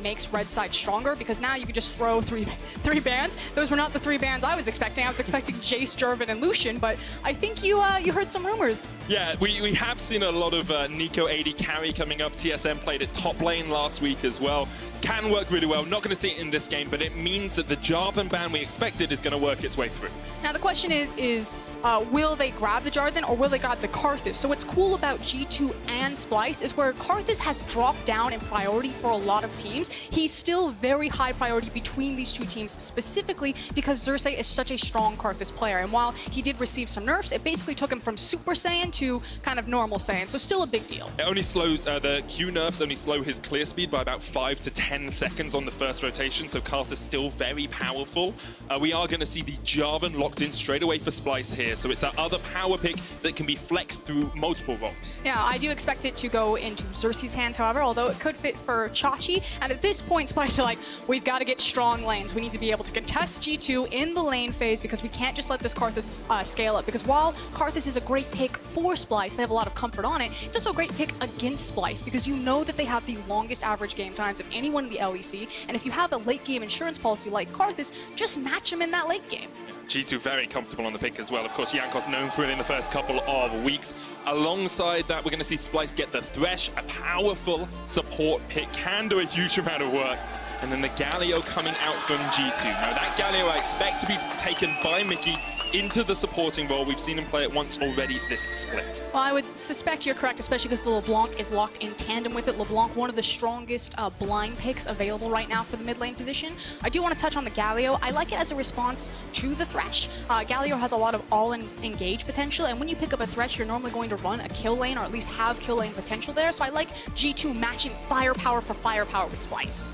makes red side stronger, because now you can just throw three bans. Those were not the 3 bans I was expecting. I was expecting Jace, Jarvan, and Lucian, but I think you heard some rumors. Yeah, we have seen a lot of Nico AD carry coming up. TSM played at top lane last week as well. Can work really well. Not going to see it in this game, but it means that the Jarvan ban we expected is going to work its way through. Now the question is will they grab the Jarvan or will they grab the Karthus? So what's cool about G2 and Splyce is where Karthus has dropped down in priority for a lot of teams. He's still very high priority between these two teams, specifically because Xerxes is such a strong Karthus player. And while he did receive some nerfs, it basically took him from Super Saiyan to kind of normal Saiyan, so still a big deal. It only slows, the Q nerfs only slow his clear speed by about 5 to 10 seconds on the first rotation, so Karthus still very powerful. We are going to see the Jarvan locked in straight away for Splyce here, so it's that other power pick that can be flexed through multiple roles. Yeah, I do expect it to go into Xerxes' hands, however, although it could fit for Chachi. And at this point, Splyce are like, we've got to get strong lanes. We need to be able to contest G2 in the lane phase because we can't just let this Karthus scale up. Because while Karthus is a great pick for Splyce, they have a lot of comfort on it, it's also a great pick against Splyce because you know that they have the longest average game times of anyone in the LEC. And if you have a late game insurance policy like Karthus, just match him in that late game. G2 very comfortable on the pick as well. Of course, EULCS known for it in the first couple of weeks. Alongside that, we're going to see Splyce get the Thresh, a powerful support pick, can do a huge amount of work. And then the Galio coming out from G2. Now that Galio I expect to be taken by Mickey into the supporting role. We've seen him play it once already this split. Well, I would suspect you're correct, especially because the LeBlanc is locked in tandem with it. LeBlanc, one of the strongest blind picks available right now for the mid lane position. I do want to touch on the Galio. I like it as a response to the Thresh. Galio has a lot of all-engage potential, and when you pick up a Thresh, you're normally going to run a kill lane, or at least have kill lane potential there. So I like G2 matching firepower for firepower with Splyce.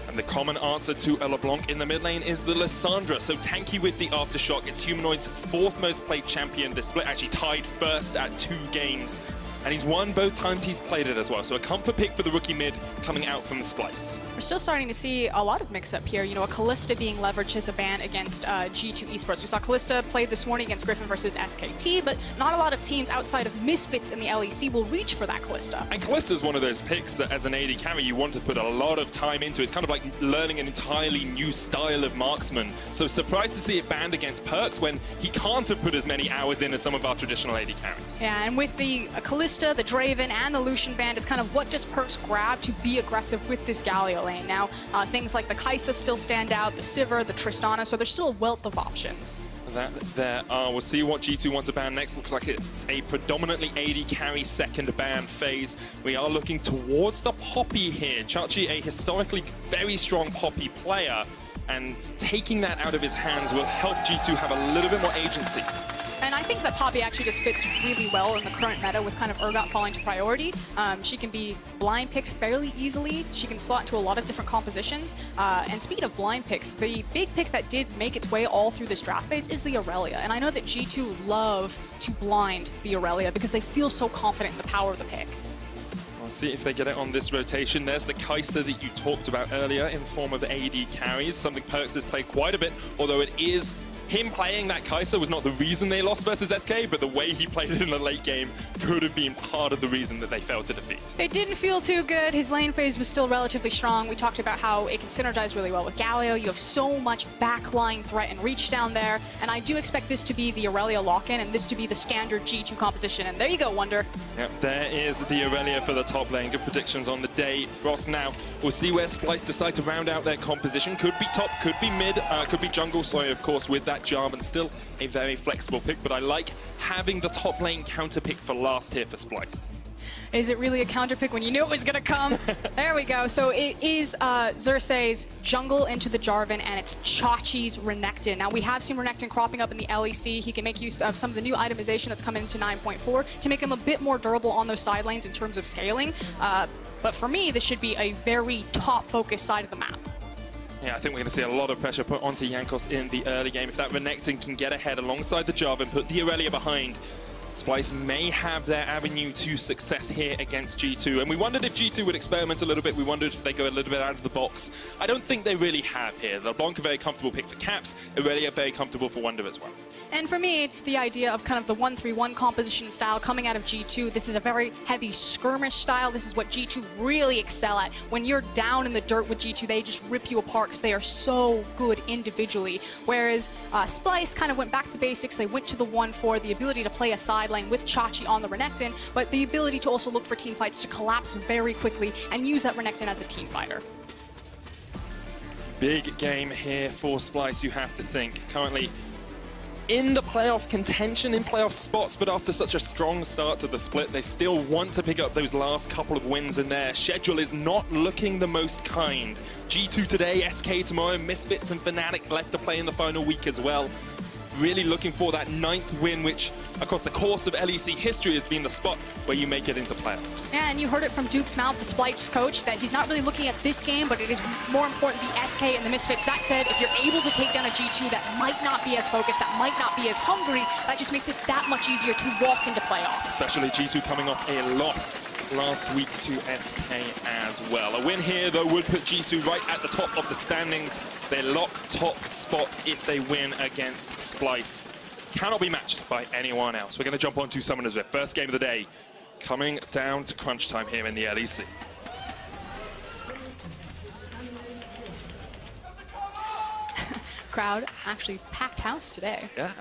And the common answer to a LeBlanc in the mid lane is the Lissandra. So tanky with the Aftershock. It's Humanoid's 4th most played champion this split, actually tied first at 2 games. And he's won both times he's played it as well. So a comfort pick for the rookie mid coming out from Splyce. We're still starting to see a lot of mix-up here. You know, a Kalista being leveraged as a ban against G2 eSports. We saw Kalista played this morning against Griffin versus SKT, but not a lot of teams outside of Misfits in the LEC will reach for that Kalista. And Kalista's one of those picks that as an AD carry you want to put a lot of time into. It's kind of like learning an entirely new style of marksman. So surprised to see it banned against Perks when he can't have put as many hours in as some of our traditional AD carries. Yeah, and with the Kalista, the Draven, and the Lucian band, is kind of what does Perks grab to be aggressive with this Galio lane. Now, things like the Kai'Sa still stand out, the Sivir, the Tristana, so there's still a wealth of options. We'll see what G2 wants to ban next. Looks like it's a predominantly AD carry second ban phase. We are looking towards the Poppy here. Chachi, a historically very strong Poppy player, and taking that out of his hands will help G2 have a little bit more agency. And I think that Poppy actually just fits really well in the current meta with kind of Urgot falling to priority. She can be blind picked fairly easily. She can slot into a lot of different compositions. And speaking of blind picks, the big pick that did make its way all through this draft phase is the Aurelia. And I know that G2 love to blind the Aurelia because they feel so confident in the power of the pick. We'll see if they get it on this rotation. There's the Kai'Sa that you talked about earlier in the form of AD carries, something Perks has played quite a bit, although it is him playing that Kai'Sa was not the reason they lost versus SK, but the way he played it in the late game could have been part of the reason that they failed to defeat. It didn't feel too good. His lane phase was still relatively strong. We talked about how it can synergize really well with Galio. You have so much backline threat and reach down there, and I do expect this to be the Aurelia lock-in and this to be the standard G2 composition. And there you go, Wonder. Yep, there is the Aurelia for the top lane. Good predictions on the day. Frost now. We'll see where Splyce decide to round out their composition. Could be top, could be mid, could be jungle. So of course with that Jarvan, still a very flexible pick, but I like having the top lane counter pick for last here for Splyce. Is it really a counter pick when you knew it was going to come? There we go. So it is Xerxes jungle into the Jarvan, and it's Chachi's Renekton. Now, we have seen Renekton cropping up in the LEC. He can make use of some of the new itemization that's coming into 9.4 to make him a bit more durable on those side lanes in terms of scaling. But for me, this should be a very top-focused side of the map. Yeah, I think we're going to see a lot of pressure put onto EULCS in the early game. If that Renekton can get ahead alongside the Jarvan, put the Aurelia behind, Splyce may have their avenue to success here against G2, and we wondered if G2 would experiment a little bit. We wondered if they go a little bit out of the box. I don't think they really have here. LeBlanc a very comfortable pick for Caps, Irelia very comfortable for Wonder as well. And for me, it's the idea of kind of the 1-3-1 composition style coming out of G2. This is a very heavy skirmish style. This is what G2 really excel at. When you're down in the dirt with G2, they just rip you apart because they are so good individually. Whereas Splyce kind of went back to basics. They went to the 1-4, the ability to play a side lane with Chachi on the Renekton, but the ability to also look for team fights to collapse very quickly and use that Renekton as a team fighter. Big game here for Splyce, you have to think. Currently in the playoff contention, in playoff spots, but after such a strong start to the split, they still want to pick up those last couple of wins, and their schedule is not looking the most kind. G2 today, SK tomorrow, Misfits and Fnatic left to play in the final week as well. Really looking for that 9th win, which across the course of LEC history has been the spot where you make it into playoffs. Yeah, and you heard it from Duke's mouth, the Splyce coach, that he's not really looking at this game, but it is more important the SK and the Misfits. That said, if you're able to take down a G2 that might not be as focused, that might not be as hungry, that just makes it that much easier to walk into playoffs. Especially G2 coming off a loss last week to SK as well. A win here, though, would put G2 right at the top of the standings. They lock top spot if they win against Splyce. Cannot be matched by anyone else. We're going to jump on to Summoner's Rift. First game of the day, coming down to crunch time here in the LEC. Crowd actually packed house today. Yeah.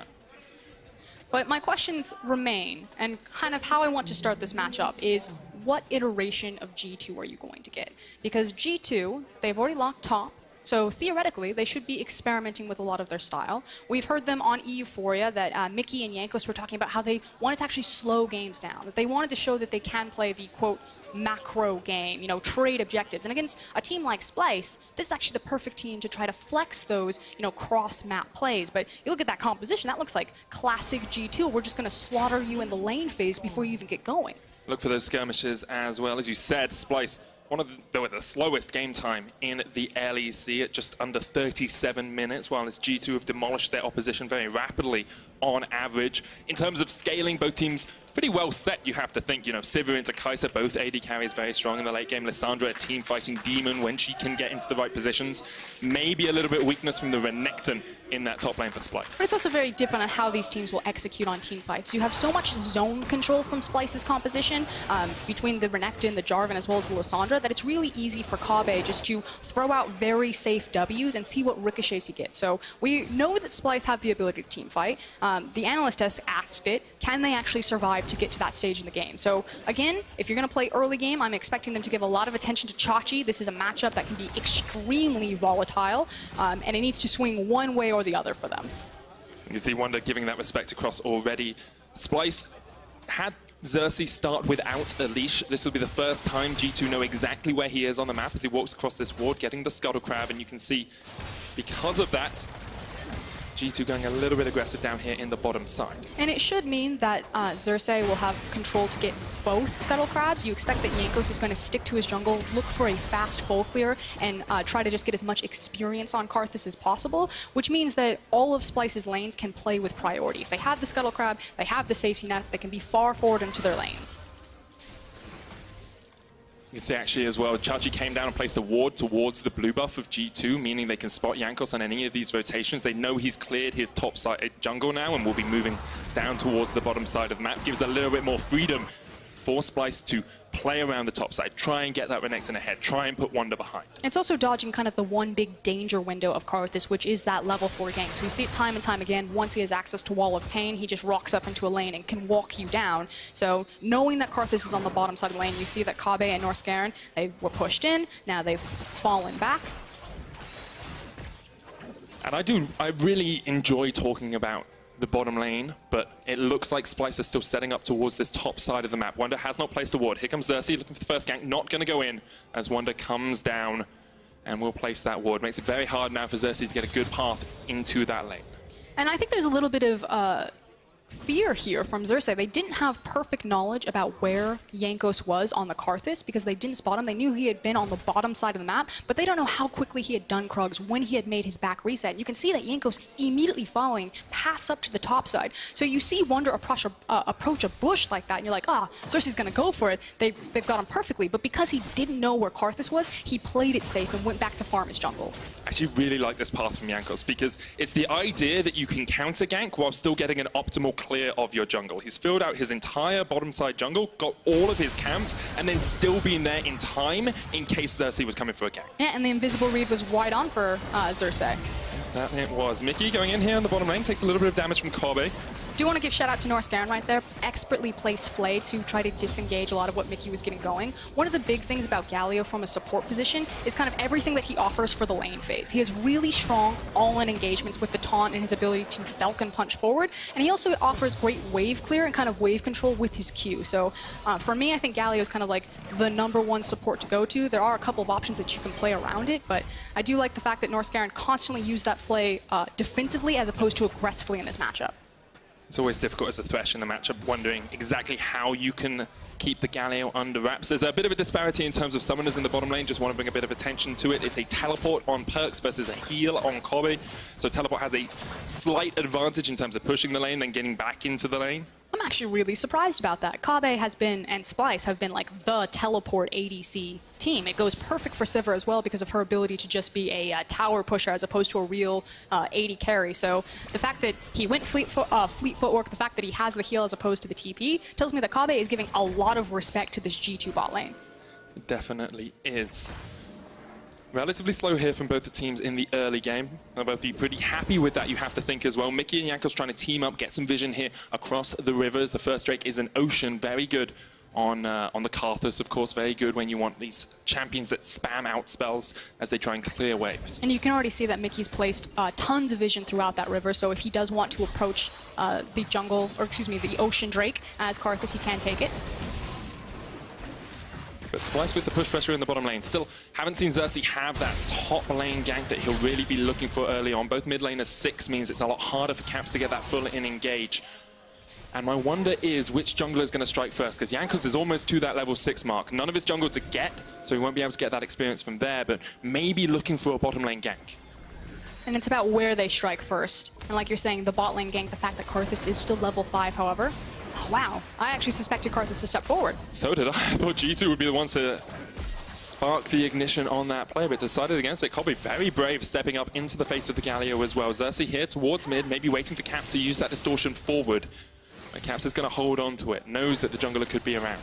But my questions remain, and kind of how I want to start this matchup is, what iteration of G2 are you going to get? Because G2, they've already locked top, so theoretically, they should be experimenting with a lot of their style. We've heard them on Euphoria that Mickey and Jankos were talking about how they wanted to actually slow games down, that they wanted to show that they can play the, quote, macro game, you know, trade objectives. And against a team like Splyce, this is actually the perfect team to try to flex those, you know, cross-map plays. But you look at that composition, that looks like classic G2. We're just going to slaughter you in the lane phase before you even get going. Look for those skirmishes as well. As you said, Splyce, one of the slowest game time in the LEC at just under 37 minutes, while as G2 have demolished their opposition very rapidly on average. In terms of scaling, both teams pretty well set, you have to think. You know, Sivir into Kai'Sa, both AD carries very strong in the late game. Lissandra, a team fighting demon when she can get into the right positions. Maybe a little bit of weakness from the Renekton in that top lane for Splyce. But it's also very different on how these teams will execute on team fights. You have so much zone control from Splyce's composition between the Renekton, the Jarvan, as well as the Lissandra, that it's really easy for Kobbe just to throw out very safe Ws and see what ricochets he gets. So we know that Splyce have the ability to team fight. The analyst has asked it, can they actually survive to get to that stage in the game? So again, if you're going to play early game, I'm expecting them to give a lot of attention to Chachi. This is a matchup that can be extremely volatile, and it needs to swing one way or the other for them. You can see Wonder giving that respect across already. Splyce had Xerxes start without a leash. This will be the first time G2 know exactly where he is on the map as he walks across this ward, getting the Scuttle Crab, and you can see because of that, G2 going a little bit aggressive down here in the bottom side. And it should mean that Xerxes will have control to get both Scuttle Crabs. You expect that Jankos is going to stick to his jungle, look for a fast full clear, and try to just get as much experience on Karthus as possible, which means that all of Splyce's lanes can play with priority. If they have the Scuttle Crab, they have the safety net, they can be far forward into their lanes. You can see actually as well, Chachi came down and placed a ward towards the blue buff of G2, meaning they can spot Jankos on any of these rotations. They know he's cleared his top side jungle now and will be moving down towards the bottom side of the map. Gives a little bit more freedom for Splyce to play around the top side, try and get that Renekton ahead, try and put Wonder behind. It's also dodging kind of the one big danger window of Karthus, which is that level 4 gank. So we see it time and time again. Once he has access to Wall of Pain, he just rocks up into a lane and can walk you down. So knowing that Karthus is on the bottom side of the lane, you see that Kobbe and Norscaron, they were pushed in, now they've fallen back. And I really enjoy talking about the bottom lane, but it looks like Splyce is still setting up towards this top side of the map. Wonder has not placed a ward. Here comes Xerxes looking for the first gank, not going to go in as Wonder comes down and will place that ward. Makes it very hard now for Xerxes to get a good path into that lane. And I think there's a little bit of fear here from Xerxes. They didn't have perfect knowledge about where Jankos was on the Karthus because they didn't spot him. They knew he had been on the bottom side of the map, but they don't know how quickly he had done Krugs when he had made his back reset. And you can see that Jankos immediately following paths up to the top side. So you see Wunder approach a bush like that, and you're like, Xerxes is going to go for it. They've got him perfectly. But because he didn't know where Karthus was, he played it safe and went back to farm his jungle. I actually really like this path from Jankos because it's the idea that you can counter gank while still getting an optimal clear of your jungle. He's filled out his entire bottom side jungle, got all of his camps, and then still been there in time in case Xerxes was coming for a gank. Yeah, and the invisible read was wide on for Xerxes. That it was. Mickey going in here on the bottom lane, takes a little bit of damage from Kobe. Do want to give shout out to Norse Garen right there. Expertly placed Flay to try to disengage a lot of what Mickey was getting going. One of the big things about Galio from a support position is kind of everything that he offers for the lane phase. He has really strong all-in engagements with the taunt and his ability to Falcon punch forward. And he also offers great wave clear and kind of wave control with his Q. So for me, I think Galio is kind of like the #1 support to go to. There are a couple of options that you can play around it, but I do like the fact that Norse Garen constantly used that Flay defensively as opposed to aggressively in this matchup. It's always difficult as a Thresh in a matchup, wondering exactly how you can keep the Galio under wraps. There's a bit of a disparity in terms of summoners in the bottom lane, just want to bring a bit of attention to it. It's a teleport on Perks versus a heal on Kobe. So teleport has a slight advantage in terms of pushing the lane, then getting back into the lane. I'm actually really surprised about that. Kabe has been, and Splyce have been like the teleport ADC team. It goes perfect for Sivir as well because of her ability to just be a tower pusher as opposed to a real AD carry. So the fact that he went fleet footwork, the fact that he has the heal as opposed to the TP, tells me that Kabe is giving a lot of respect to this G2 bot lane. It definitely is. Relatively slow here from both the teams in the early game. They'll both be pretty happy with that, you have to think as well. Mickey and Jankos trying to team up, get some vision here across the rivers. The first Drake is an Ocean, very good on the Karthus, of course, very good when you want these champions that spam out spells as they try and clear waves. And you can already see that Mickey's placed tons of vision throughout that river, so if he does want to approach the jungle, or excuse me, the Ocean Drake as Karthus, he can take it. But Splyce with the push pressure in the bottom lane. Still haven't seen Xerxes have that top lane gank that he'll really be looking for early on. Both mid laners 6 means it's a lot harder for Caps to get that full in engage. And my wonder is which jungler is going to strike first, because Jankos is almost to that level 6 mark. None of his jungle to get, so he won't be able to get that experience from there, but maybe looking for a bottom lane gank. And it's about where they strike first. And like you're saying, the bot lane gank, the fact that Karthus is still level 5, however. Oh, wow, I actually suspected Karthus to step forward. So did I. I thought G2 would be the ones to spark the ignition on that play, but decided against it. Kobe very brave, stepping up into the face of the Galio as well. Xerxes here towards mid, maybe waiting for Caps to use that distortion forward. But Caps is going to hold on to it, knows that the jungler could be around.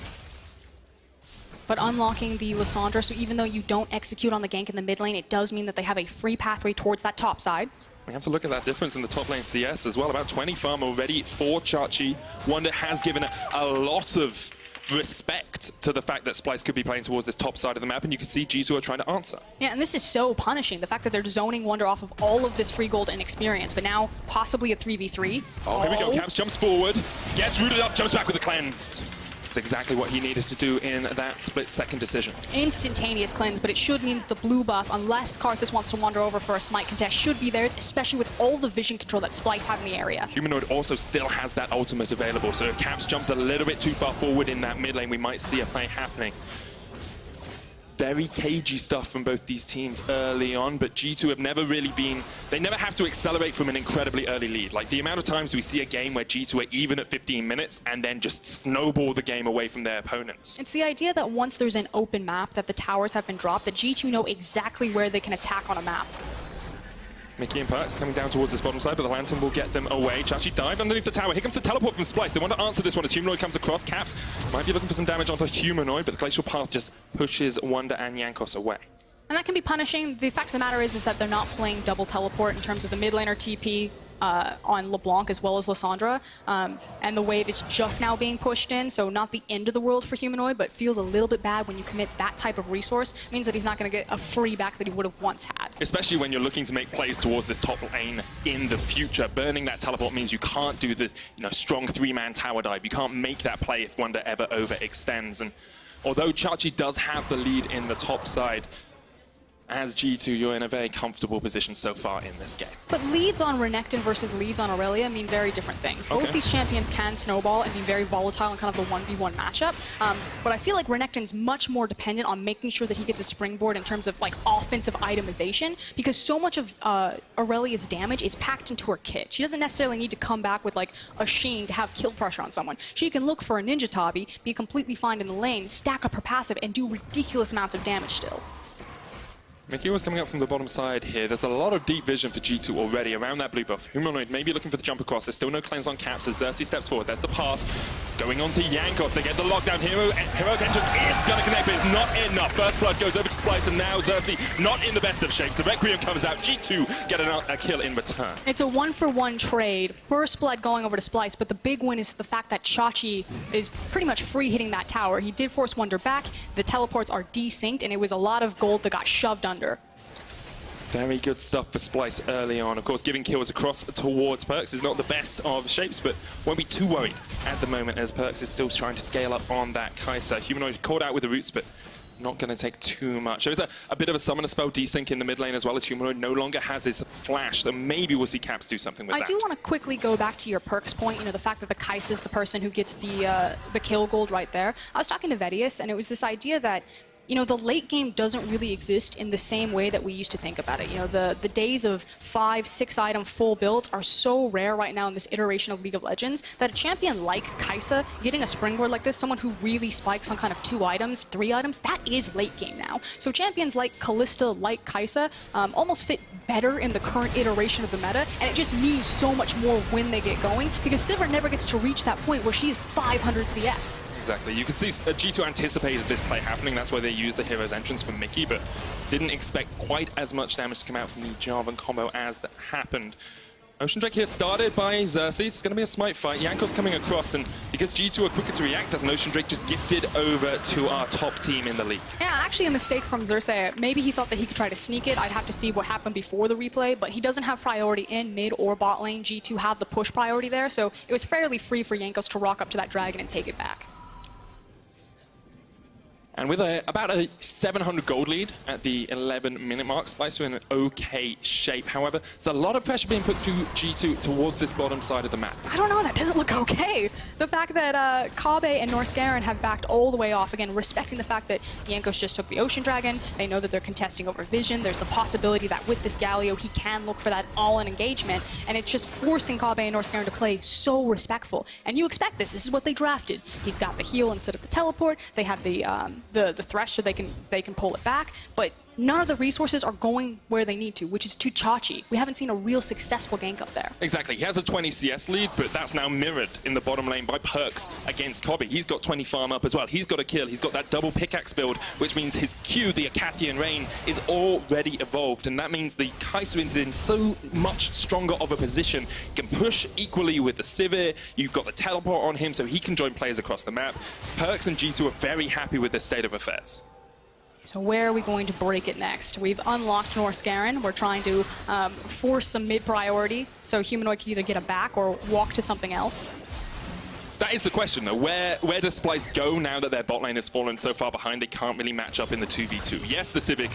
But unlocking the Lissandra, so even though you don't execute on the gank in the mid lane, it does mean that they have a free pathway towards that top side. We have to look at that difference in the top lane CS as well. About 20 farm already for Chachi. Wunder has given a lot of respect to the fact that Splyce could be playing towards this top side of the map, and you can see Jisoo are trying to answer. Yeah, and this is so punishing, the fact that they're zoning Wunder off of all of this free gold and experience, but now possibly a 3v3. Oh, here we go. Caps jumps forward, gets rooted up, jumps back with a cleanse. That's exactly what he needed to do in that split-second decision. Instantaneous cleanse, but it should mean that the blue buff, unless Karthus wants to wander over for a smite contest, should be theirs, especially with all the vision control that Splyce have in the area. Humanoid also still has that ultimate available, so if Caps jumps a little bit too far forward in that mid lane, we might see a play happening. Very cagey stuff from both these teams early on, but G2 have never really been... They never have to accelerate from an incredibly early lead. Like, the amount of times we see a game where G2 are even at 15 minutes and then just snowball the game away from their opponents. It's the idea that once there's an open map, that the towers have been dropped, that G2 know exactly where they can attack on a map. Mickey and Perks coming down towards this bottom side, but the Lantern will get them away. Chachi dived underneath the tower. Here comes the teleport from Splyce. They want to answer this one as Humanoid comes across. Caps might be looking for some damage onto Humanoid, but the Glacial Path just pushes Wunder and Jankos away. And that can be punishing. The fact of the matter is that they're not playing double teleport in terms of the mid laner TP on LeBlanc as well as Lissandra. And the wave is just now being pushed in, so not the end of the world for Humanoid, but feels a little bit bad when you commit that type of resource. It means that he's not going to get a free back that he would have once had. Especially when you're looking to make plays towards this top lane in the future. Burning that teleport means you can't do the strong 3-man tower dive. You can't make that play if Wunder ever overextends. And although Chachi does have the lead in the top side, as G2, you're in a very comfortable position so far in this game. But leads on Renekton versus leads on Aurelia mean very different things. Both these champions can snowball and be very volatile in kind of the 1v1 matchup. But I feel like Renekton's much more dependent on making sure that he gets a springboard in terms of like offensive itemization, because so much of Aurelia's damage is packed into her kit. She doesn't necessarily need to come back with like a Sheen to have kill pressure on someone. She can look for a Ninja Tabi, be completely fine in the lane, stack up her passive, and do ridiculous amounts of damage still. Mickey was coming up from the bottom side here. There's a lot of deep vision for G2 already around that blue buff. Humanoid maybe looking for the jump across. There's still no cleanse on Caps as Xerxes steps forward. There's the path. Going on to Jankos. They get the lockdown. Heroic entrance is going to connect, but it's not enough. First blood goes over to Splyce, and now Xerxes not in the best of shapes. The Requiem comes out. G2 get a kill in return. It's a 1-for-1 trade. First blood going over to Splyce, but the big win is the fact that Chachi is pretty much free hitting that tower. He did force Wonder back. The teleports are desynced, and it was a lot of gold that got shoved under. Very good stuff for Splyce early on. Of course, giving kills across towards Perkz is not the best of shapes, but won't be too worried at the moment as Perkz is still trying to scale up on that Kai'Sa. Humanoid caught out with the roots, but not going to take too much. There's a bit of a summoner spell desync in the mid lane as well, as Humanoid no longer has his flash, so maybe we'll see Caps do something with that. I do want to quickly go back to your Perkz point, you know, the fact that the Kai'Sa is the person who gets the kill gold right there. I was talking to Vedius, and it was this idea that, you know, the late game doesn't really exist in the same way that we used to think about it. You know, the days of 5-6 item full builds are so rare right now in this iteration of League of Legends that a champion like Kai'Sa getting a springboard like this, someone who really spikes on kind of 2 items, 3 items, that is late game now. So champions like Kalista, like Kai'Sa, almost fit better in the current iteration of the meta, and it just means so much more when they get going, because Sivir never gets to reach that point where she's 500 CS. Exactly. You could see G2 anticipated this play happening. That's why they used the hero's entrance from Mickey, but didn't expect quite as much damage to come out from the Jarvan combo as that happened. Ocean Drake here started by Xerxes. It's going to be a smite fight. Jankos coming across, and because G2 are quicker to react, as an Ocean Drake just gifted over to our top team in the league. Yeah, actually a mistake from Xerxes. Maybe he thought that he could try to sneak it. I'd have to see what happened before the replay, but he doesn't have priority in mid or bot lane. G2 have the push priority there, so it was fairly free for Jankos to rock up to that dragon and take it back. And with about a 700 gold lead at the 11-minute mark, Splyce are in an okay shape. However, there's a lot of pressure being put to G2 towards this bottom side of the map. I don't know, that doesn't look okay. The fact that Kabe and Norskaren have backed all the way off, again, respecting the fact that Jankos just took the Ocean Dragon. They know that they're contesting over vision. There's the possibility that with this Galio, he can look for that all-in engagement, and it's just forcing Kabe and Norskaren to play so respectful. And you expect this. This is what they drafted. He's got the heal instead of the teleport. They have the thresh so they can pull it back, but none of the resources are going where they need to, which is to Chachi. We haven't seen a real successful gank up there. Exactly. He has a 20 CS lead, but that's now mirrored in the bottom lane by Perkz against Kobe. He's got 20 farm up as well. He's got a kill. He's got that double pickaxe build, which means his Q, the Acathian Rain, is already evolved, and that means the Kai'Sa is in so much stronger of a position. He can push equally with the Sivir. You've got the teleport on him, so he can join players across the map. Perkz and G2 are very happy with this state of affairs. So where are we going to break it next? We've unlocked Norskaren. We're trying to force some mid-priority, so Humanoid can either get a back or walk to something else. That is the question, though. Where does Splyce go now that their bot lane has fallen so far behind? They can't really match up in the 2v2. Yes, the Sivir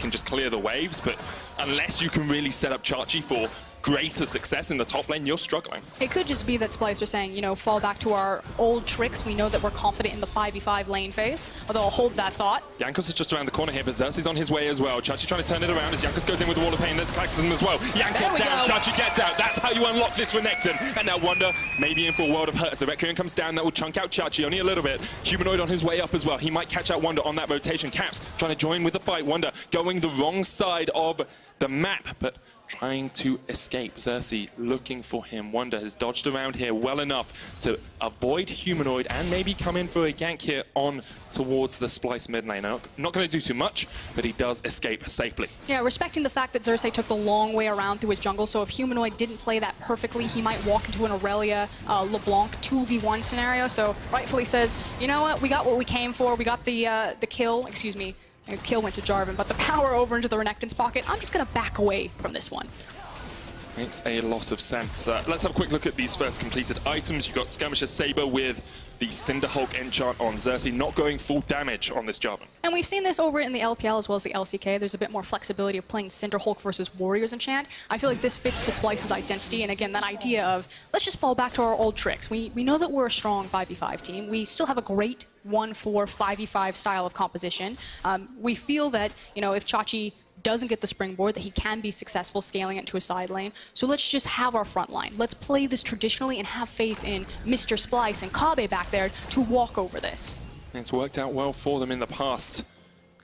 can just clear the waves, but unless you can really set up Chachi for greater success in the top lane, you're struggling. It could just be that Splyce are saying, you know, fall back to our old tricks. We know that we're confident in the 5v5 lane phase, although I'll hold that thought. Jankos is just around the corner here, but Xerxes on his way as well. Chachi trying to turn it around as Jankos goes in with the Wall of Pain. There's Claxism as well. Jankos down, Chachi gets out. That's how you unlock this Renekton. And now Wonder maybe in for a world of hurt as the Requiem comes down. That will chunk out Chachi only a little bit. Humanoid on his way up as well. He might catch out Wonder on that rotation. Caps trying to join with the fight. Wonder going the wrong side of the map, but trying to escape. Xerxes looking for him. Wonder has dodged around here well enough to avoid Humanoid and maybe come in for a gank here on towards the Splyce mid lane. Not going to do too much, but he does escape safely. Yeah, respecting the fact that Xerxes took the long way around through his jungle, so if Humanoid didn't play that perfectly, he might walk into an Aurelia LeBlanc 2v1 scenario. So rightfully says, you know what, we got what we came for. We got the kill, excuse me. Kill went to Jarvan, but the power over into the Renekton's pocket, I'm just going to back away from this one. Makes a lot of sense. Let's have a quick look at these first completed items. You've got Skirmisher Saber with the Cinderhulk enchant on Xerxes, not going full damage on this Jarvan. And we've seen this over in the LPL as well as the LCK. There's a bit more flexibility of playing Cinderhulk versus Warriors enchant. I feel like this fits to Splyce's identity, and again, that idea of let's just fall back to our old tricks. We know that we're a strong 5v5 team. We still have a great 1-4, 5v5 style of composition. We feel that, you know, if Chachi doesn't get the springboard, that he can be successful scaling it to a side lane. So let's just have our front line. Let's play this traditionally and have faith in Mr. Splyce and Kabe back there to walk over this. It's worked out well for them in the past.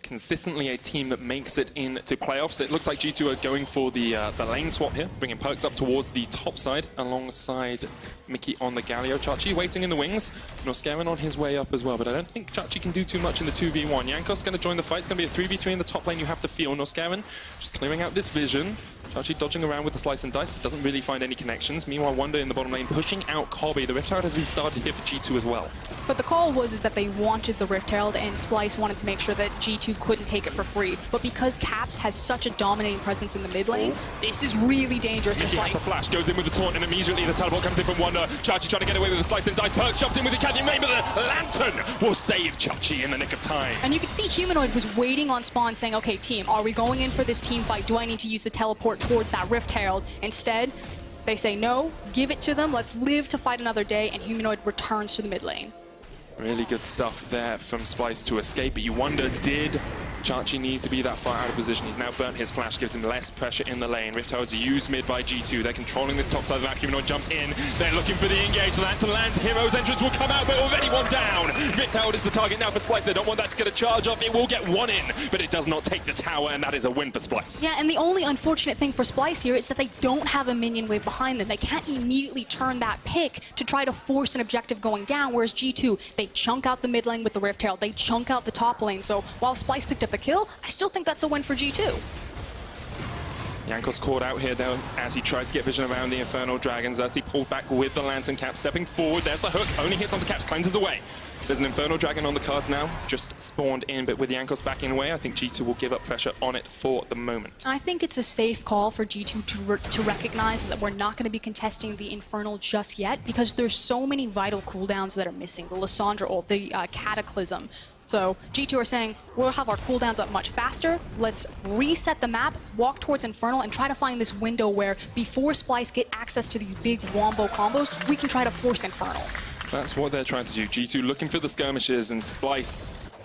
Consistently a team that makes it into playoffs. It looks like G2 are going for the lane swap here, bringing Perks up towards the top side alongside Mickey on the Galio. Chachi waiting in the wings. Norscarin on his way up as well, but I don't think Chachi can do too much in the 2v1. Jankos going to join the fight. It's going to be a 3v3 in the top lane. You have to feel Norscarin just clearing out this vision. Chachi dodging around with the slice and dice, but doesn't really find any connections. Meanwhile, Wonder in the bottom lane pushing out Kobe. The Rift Herald has been started here for G2 as well. But the call was that they wanted the Rift Herald, and Splyce wanted to make sure that G2 couldn't take it for free. But because Caps has such a dominating presence in the mid lane, this is really dangerous for Mickey has the Splyce. flash, goes in with the taunt, and immediately the teleport comes in from Wonder. Chachi trying to get away with the slice and dice. Perks jumps in with the Canyon Rain, but the Lantern will save Chachi in the nick of time. And you can see Humanoid was waiting on spawn saying, okay, team, are we going in for this team fight? Do I need to use the teleport towards that Rift Herald? Instead, they say no, give it to them, let's live to fight another day, and Humanoid returns to the mid lane. Really good stuff there from Splyce to escape, but you wonder, did Chachi need to be that far out of position? He's now burnt his flash, gives him less pressure in the lane. Rift Herald's used mid by G2. They're controlling this top side of the map. Humanoid jumps in. They're looking for the engage. Lantern lands. Hero's entrance will come out, but already one down. Rift Herald is the target now for Splyce. They don't want that to get a charge off. It will get one in, but it does not take the tower, and that is a win for Splyce. Yeah, and the only unfortunate thing for Splyce here is that they don't have a minion wave behind them. They can't immediately turn that pick to try to force an objective going down, whereas G2, they chunk out the mid lane with the Rift Herald. They chunk out the top lane. So while Splyce picked up the kill, I still think that's a win for G2. Jankos caught out here though as he tried to get vision around the Infernal Dragons. As he pulled back with the Lantern. Cap stepping forward. There's the hook. Only hits onto Caps, cleanses away. There's an Infernal Dragon on the cards now. It's just spawned in, but with Jankos back in way, I think G2 will give up pressure on it for the moment. I think it's a safe call for G2 to recognize that we're not going to be contesting the Infernal just yet, because there's so many vital cooldowns that are missing. The Lissandra ult, the Cataclysm. So G2 are saying, we'll have our cooldowns up much faster. Let's reset the map, walk towards Infernal, and try to find this window where before Splyce get access to these big wombo combos, we can try to force Infernal. That's what they're trying to do. G2 looking for the skirmishes, and Splyce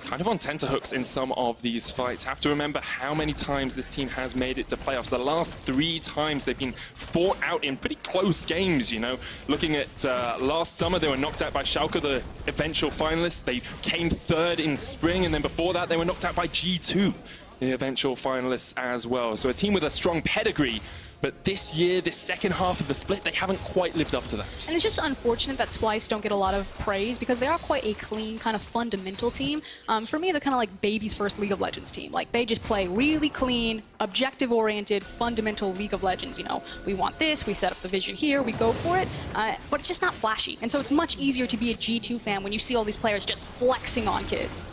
kind of on tenterhooks in some of these fights. Have to remember how many times this team has made it to playoffs. The last 3 times they've been fought out in pretty close games, you know. Looking at last summer, they were knocked out by Schalke, the eventual finalists. They came 3rd in spring, and then before that, they were knocked out by G2, the eventual finalists as well. So a team with a strong pedigree, but this year, this second half of the split, they haven't quite lived up to that. And it's just unfortunate that Splyce don't get a lot of praise, because they are quite a clean, kind of fundamental team. For me, they're kind of like baby's first League of Legends team. Like, they just play really clean, objective-oriented, fundamental League of Legends. You know, we want this, we set up the vision here, we go for it, but it's just not flashy. And so it's much easier to be a G2 fan when you see all these players just flexing on kids.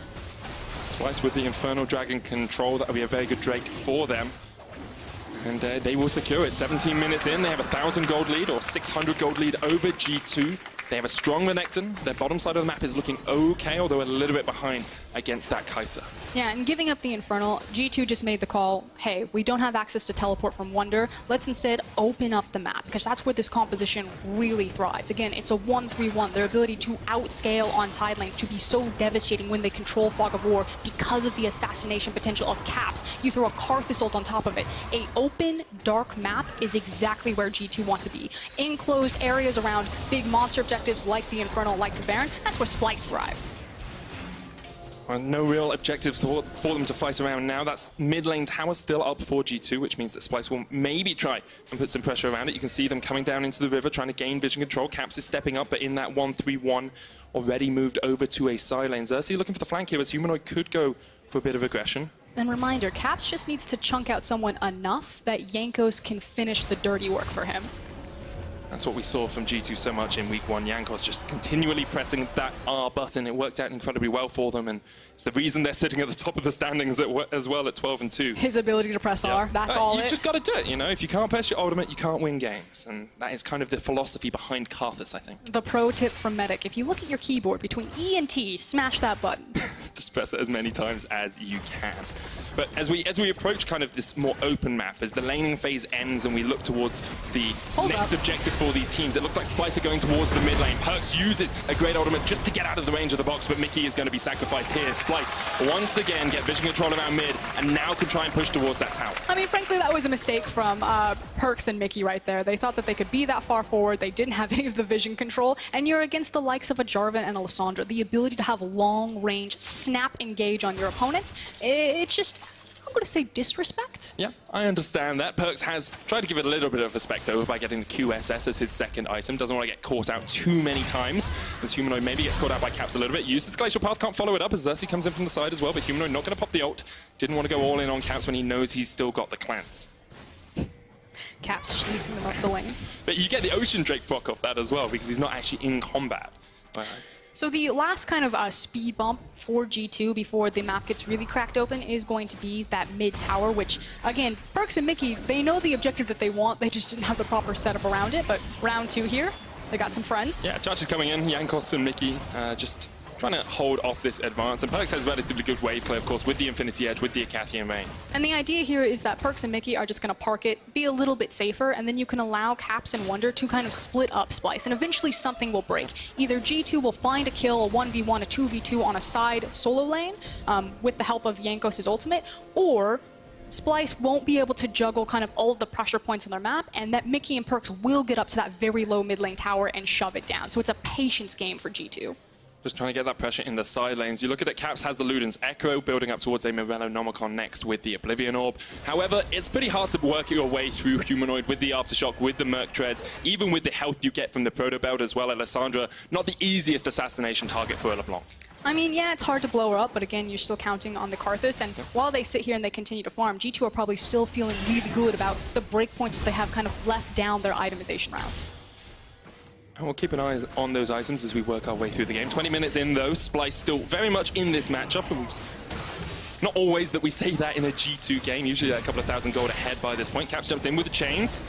Splyce with the Infernal Dragon control, that'll be a very good Drake for them. And they will secure it. 17 minutes in, they have a 1,000 gold lead or 600 gold lead over G2. They have a strong Renekton. Their bottom side of the map is looking okay, although a little bit behind against that Kai'Sa. Yeah, and giving up the Infernal, G2 just made the call, hey, we don't have access to teleport from Wonder. Let's instead open up the map, because that's where this composition really thrives. Again, it's a 1-3-1. Their ability to outscale on side lanes, to be so devastating when they control Fog of War because of the assassination potential of Caps. You throw a Karthus ult on top of it. A open, dark map is exactly where G2 want to be. Enclosed areas around big monster objectives like the Infernal, like the Baron, that's where Splyce thrive. Well, no real objectives for them to fight around now. That's mid lane tower still up for G2, which means that Splyce will maybe try and put some pressure around it. You can see them coming down into the river, trying to gain vision control. Caps is stepping up, but in that 1-3-1, already moved over to a side lane. Xerxes looking for the flank here, as Humanoid could go for a bit of aggression. And reminder, Caps just needs to chunk out someone enough that Jankos can finish the dirty work for him. That's what we saw from G2 so much in week 1. Jankos just continually pressing that R button. It worked out incredibly well for them, and it's the reason they're sitting at the top of the standings as well at 12-2. His ability to press R, that's all You just got to do it, you know? If you can't press your ultimate, you can't win games. And that is kind of the philosophy behind Karthus, I think. The pro tip from Medic, if you look at your keyboard between E and T, smash that button. Just press it as many times as you can. But as we approach kind of this more open map, as the laning phase ends and we look towards the next objective for these teams, it looks like Splyce are going towards the mid lane. Perkz uses a great ultimate just to get out of the range of the box, but Mickey is going to be sacrificed here. Splyce once again get vision control around mid and now can try and push towards that tower. I mean, frankly, that was a mistake from Perkz and Mickey right there. They thought that they could be that far forward. They didn't have any of the vision control, and you're against the likes of a Jarvan and a Lissandra. The ability to have long range, snap engage on your opponents, it's just, I'm going to say disrespect. Yeah, I understand that. Perkz has tried to give it a little bit of respect over by getting the QSS as his second item. Doesn't want to get caught out too many times. As Humanoid maybe gets caught out by Caps a little bit. Uses Glacial Path, can't follow it up as Xerxes comes in from the side as well, but Humanoid not going to pop the ult. Didn't want to go all in on Caps when he knows he's still got the cleanse. Caps chasing them up the lane. But you get the Ocean Drake proc off that as well because he's not actually in combat. So the last kind of speed bump for G2 before the map gets really cracked open is going to be that mid tower, which, again, Perkz and Mickey, they know the objective that they want, they just didn't have the proper setup around it, but round 2 here, they got some friends. Yeah, Judge is coming in, Jankos and Mickey just trying to hold off this advance, and Perkz has relatively good wave play, of course, with the Infinity Edge, with the Acathian Rain. And the idea here is that Perkz and Mickey are just going to park it, be a little bit safer, and then you can allow Caps and Wonder to kind of split up Splyce, and eventually something will break. Either G2 will find a kill, a 1v1, a 2v2 on a side solo lane with the help of Jankos' ultimate, or Splyce won't be able to juggle kind of all of the pressure points on their map, and that Mickey and Perkz will get up to that very low mid lane tower and shove it down. So it's a patience game for G2. Just trying to get that pressure in the side lanes. You look at it, Caps has the Luden's Echo building up towards a Morello Nomicon next with the Oblivion Orb. However, it's pretty hard to work your way through Humanoid with the Aftershock, with the Merc Treads, even with the health you get from the Proto Belt as well. Alessandra, not the easiest assassination target for a LeBlanc. I mean, yeah, it's hard to blow her up, but again, you're still counting on the Karthus, and while they sit here and they continue to farm, G2 are probably still feeling really good about the breakpoints that they have kind of left down their itemization routes. And we'll keep an eye on those items as we work our way through the game. 20 minutes in, though. Splyce still very much in this matchup. Not always that we say that in a G2 game. Usually a couple of thousand gold ahead by this point. Caps jumps in with the chains.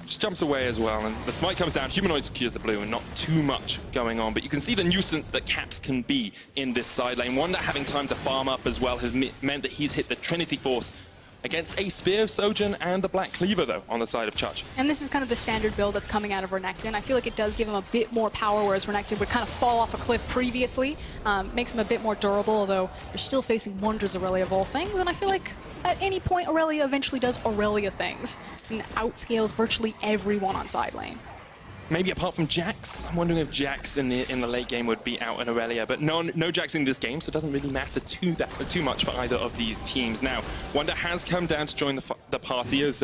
Just jumps away as well. And the smite comes down. Humanoid secures the blue and not too much going on. But you can see the nuisance that Caps can be in this side lane. Wonder having time to farm up as well has meant that he's hit the Trinity Force against a Spear of Sojourn and the Black Cleaver, though, on the side of Church. And this is kind of the standard build that's coming out of Renekton. I feel like it does give him a bit more power, whereas Renekton would kind of fall off a cliff previously. Makes him a bit more durable, although you're still facing Wonders Aurelia of all things, and I feel like at any point Aurelia eventually does Aurelia things and outscales virtually everyone on side lane. Maybe apart from Jax. I'm wondering if Jax in the late game would be out in Aurelia, but no Jax in this game, so it doesn't really matter too much for either of these teams. Now, Wonder has come down to join the party as